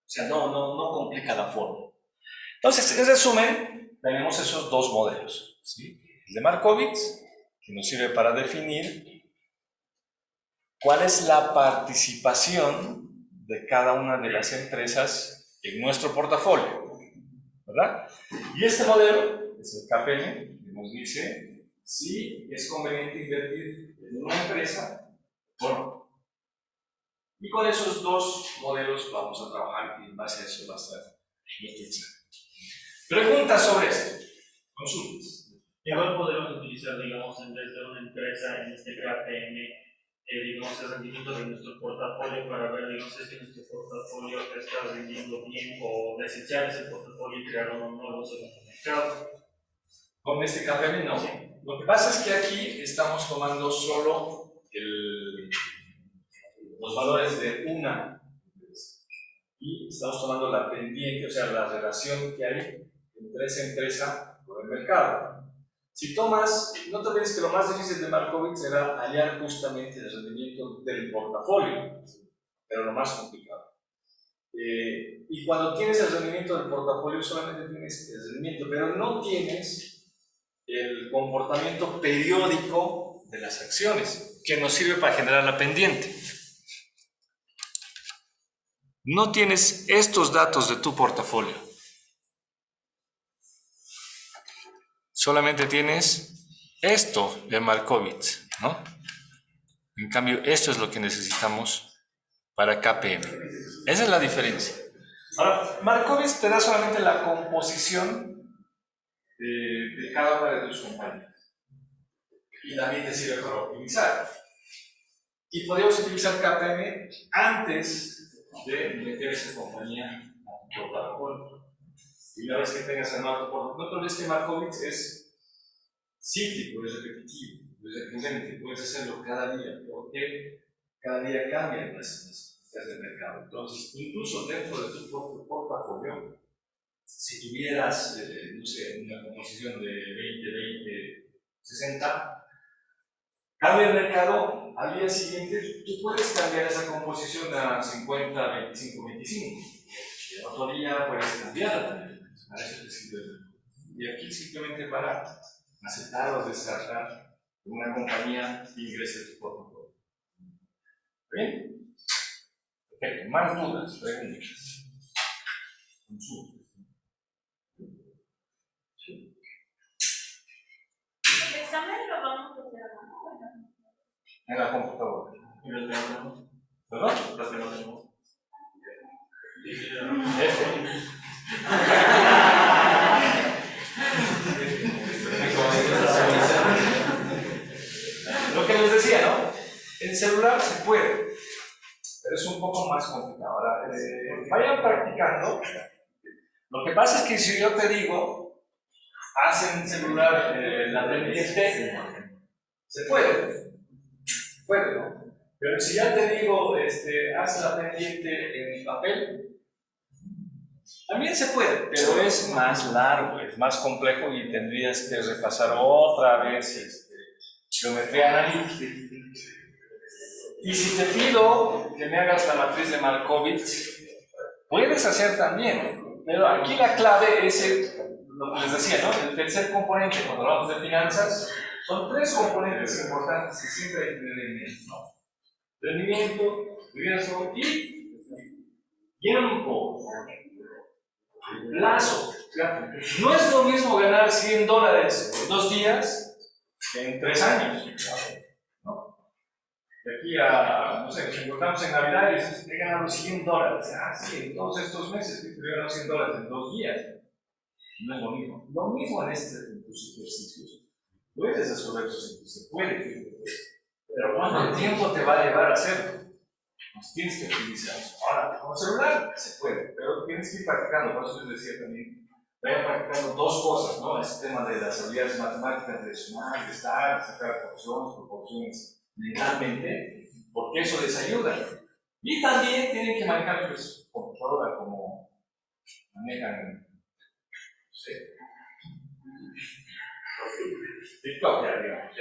O sea, no complica la forma. Entonces, en resumen, tenemos esos dos modelos, ¿sí? El de Markowitz, que nos sirve para definir cuál es la participación de cada una de las empresas en nuestro portafolio, ¿verdad? Y este modelo, es el KPM, que nos dice si es conveniente invertir en una empresa o no. Y con esos dos modelos vamos a trabajar y en base a eso va a estar nuestro examen. Preguntas sobre esto. Consultas. Igual podemos utilizar, digamos, en vez de una empresa, en este KPM, digamos, el rendimiento de nuestro portafolio para ver, digamos, si nuestro portafolio está rindiendo bien o desechar ese portafolio y crear uno nuevo sobre el mercado. Con este KPM no. Sí. Lo que pasa es que aquí estamos tomando solo los valores de una empresa y estamos tomando la pendiente, o sea, la relación que hay entre esa empresa con el mercado. Si tomas, no te olvides que lo más difícil de Markowitz era hallar justamente el rendimiento del portafolio, pero lo más complicado. Y cuando tienes el rendimiento del portafolio, solamente tienes el rendimiento, pero no tienes el comportamiento periódico de las acciones, que nos sirve para generar la pendiente. No tienes estos datos de tu portafolio. Solamente tienes esto de Markowitz, ¿no? En cambio, esto es lo que necesitamos para KPM. Esa es la diferencia. Ahora, Markowitz te da solamente la composición de cada una de tus compañías. Y también te sirve para optimizar. Y podríamos utilizar KPM antes de meter esa compañía a tu portafolio. Y una vez que tengas el marco por no te olvides que Markowitz es cíclico, es repetitivo, es recurrente, puedes hacerlo cada día, porque cada día cambian las del mercado. Entonces, incluso dentro de tu propio portafolio, si tuvieras, no sé, una composición de 20-20-60, cambia el mercado, al día siguiente tú puedes cambiar esa composición a 50-25-25. Otro día puedes cambiarla también. Para eso te sirve. Y aquí simplemente para aceptar o descartar que una compañía ingrese a tu portafolio. ¿Bien? Perfecto. Más dudas, preguntas. Consultas. El examen lo vamos a hacer a mano. En la computadora. ¿Y los que no tenemos? ¿Perdón? Los que no tenemos. Lo que les decía, ¿no? En celular se puede, pero es un poco más complicado. Ahora, vayan practicando. Lo que pasa es que si yo te digo, haz en celular la pendiente, se puede, ¿no? Pero si ya te digo, haz la pendiente en papel, también se puede, pero es más largo, es más complejo y tendrías que repasar otra vez geometría analítica. Y si te pido que me hagas la matriz de Markovits, puedes hacer también, pero aquí la clave es lo que les decía, ¿no? El tercer componente, cuando hablamos de finanzas, son tres componentes importantes que siempre hay que tener en mente, ¿no? Rendimiento, riesgo y tiempo. Plazo. No es lo mismo ganar $100 en 2 días que en 3 años. ¿No? De aquí a, no sé, nos encontramos en Navidad y dices, he ganado $100. Ah, sí, en todos estos meses he ganado $100 en 2 días. No es lo mismo. Lo mismo en tus ejercicios. Puedes resolver esos ejercicios, se puede. Pero ¿cuánto tiempo te va a llevar a hacerlo? Pues tienes que utilizar. Ahora, con celular se puede, pero tienes que ir practicando. Por eso les decía también, vayan practicando dos cosas, ¿no? Este tema de las habilidades matemáticas, de sumar, de estar, sacar proporciones mentalmente, porque eso les ayuda. Y también tienen que manejar su computadora como manejan, no sé, TikTok, ya digamos,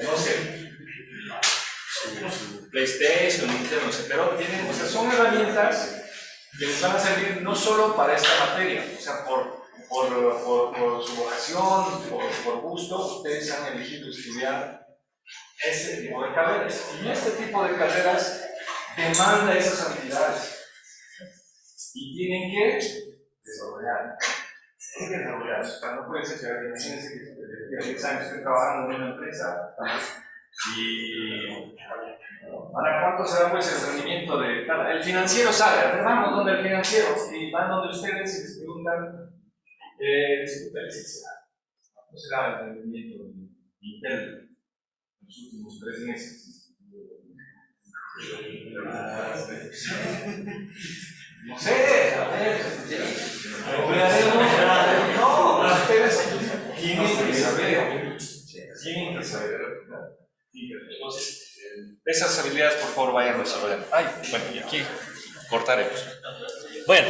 no sé, su PlayStation, Nintendo, no sé, pero tienen, o sea, son herramientas que les van a servir no solo para esta materia, o sea, por su vocación, por gusto, ustedes han elegido estudiar ese tipo de carreras. Y este tipo de carreras demanda esas habilidades y tienen que desarrollar. Tienen que desarrollar. O sea, no puede ser que imagínense que a 10 años estoy trabajando en una empresa y ¿para cuánto será pues el rendimiento de tal? El financiero sabe, vamos donde el financiero y van donde ustedes y les preguntan, disculpe, ¿cuánto será el rendimiento de Intel en los últimos 3 meses? No sé, a ver, no, ustedes tienen que saber, entonces, esas habilidades por favor vayan desarrollando. Ay, bueno, y aquí cortaremos. Bueno,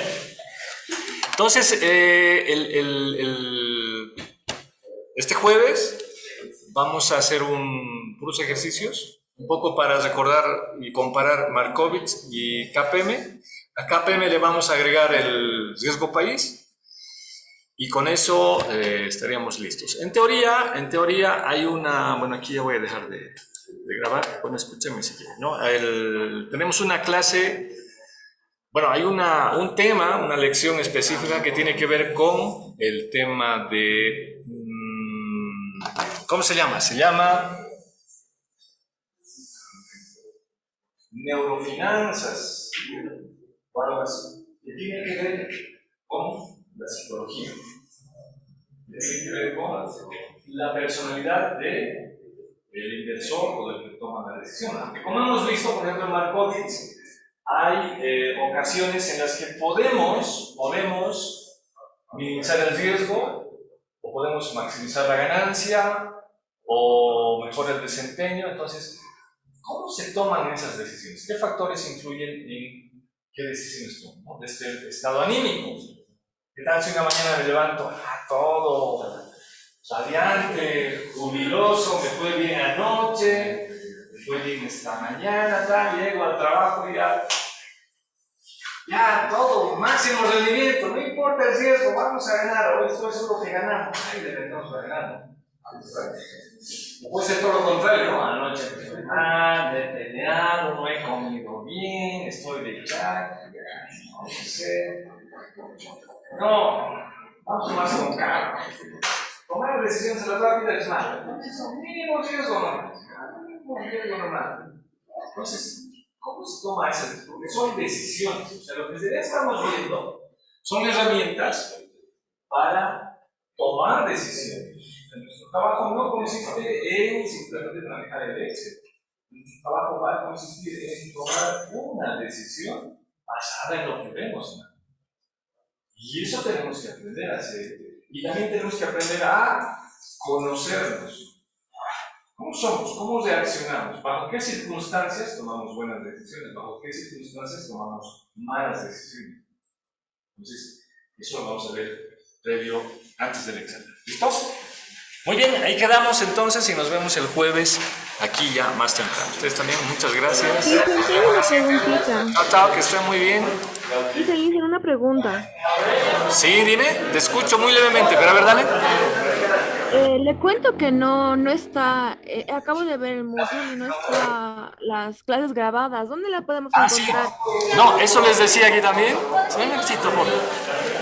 entonces, este jueves vamos a hacer puros ejercicios, un poco para recordar y comparar Markovits y KPM. A KPM le vamos a agregar el riesgo país y con eso estaríamos listos. En teoría hay una, bueno, aquí ya voy a dejar de grabar, bueno, escúcheme si quieren, ¿no? Tenemos una clase, bueno, hay un tema, una lección específica que tiene que ver con el tema de, ¿cómo se llama? Se llama neurofinanzas, o algo así, que tiene que ver con la psicología, tiene que ver con la personalidad del inversor o del que toma la decisión. Aunque como hemos visto, por ejemplo, en Markovits, hay ocasiones en las que podemos minimizar el riesgo o podemos maximizar la ganancia o mejorar el desempeño. Entonces, ¿cómo se toman esas decisiones? ¿Qué factores influyen en ¿qué decisiones tomo? ¿No? Desde el estado anímico. ¿Qué tal si una mañana me levanto todo radiante, jubiloso, me fue bien anoche, me fue bien esta mañana, tal, llego al trabajo y ya todo, máximo rendimiento, no importa el riesgo, vamos a ganar, hoy esto es lo que ganamos, ahí le metemos a ganar. Puede ser todo lo contrario, ¿no? Anoche estoy mal, he peleado, no he comido bien, estoy de chat, no sé. No, vamos a tomarse con calma. Tomar decisiones rápidas es malo. Entonces, son mínimos riesgos normales. Mínimo riesgo normal. Entonces, ¿cómo se toma esa decisión? Porque son decisiones. O sea, lo que ya estamos viendo son herramientas para tomar decisiones. Nuestro trabajo no consiste en simplemente manejar el éxito. Nuestro trabajo va a consistir en tomar una decisión basada en lo que vemos, ¿no? Y eso tenemos que aprender a hacer. Y también tenemos que aprender a conocernos. ¿Cómo somos? ¿Cómo reaccionamos? ¿Bajo qué circunstancias tomamos buenas decisiones? ¿Bajo qué circunstancias tomamos malas decisiones? Entonces, eso lo vamos a ver previo antes del examen. ¿Listos? Muy bien, ahí quedamos entonces y nos vemos el jueves aquí ya más temprano. Ustedes también, muchas gracias. Sí, tengo una preguntita. Chao, chao, que estén muy bien. Dice una pregunta. Sí, dime, te escucho muy levemente, pero a ver, dale. Le cuento que no está, acabo de ver el Moodle y no está las clases grabadas. ¿Dónde la podemos Sí. encontrar? No, eso les decía aquí también.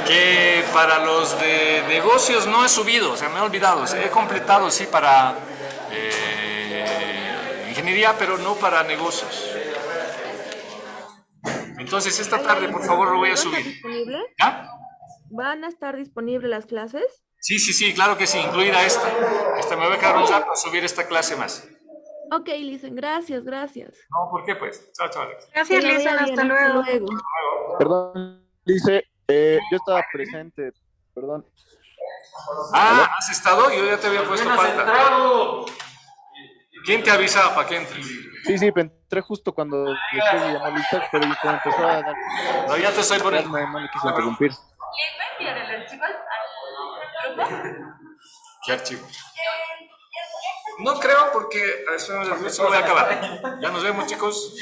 Que para los de negocios no he subido, se me ha olvidado. He completado, sí, para ingeniería, pero no para negocios. Entonces, esta tarde, por favor, lo voy a ¿Van a estar subir. disponibles? ¿Ya? ¿Van a estar disponibles las clases? Sí, claro que sí, incluida esta. Me voy a quedar un rato a subir esta clase más. Ok, Listen, gracias. No, ¿por qué pues? Chao, Alex. Gracias, Listen, hasta luego. Perdón, dice, yo estaba presente, perdón. ¿Has estado? Yo ya te había puesto falta. ¿Quién te avisaba para que entres? Sí, entré justo cuando después de llamar lista, pero cuando empezó a dar... No, ya te estoy poniendo. No le quise interrumpir. ¿Les va a enviar el archivo al grupo? ¿Qué archivo? No creo porque... Eso voy a acabar. Ya nos vemos, chicos.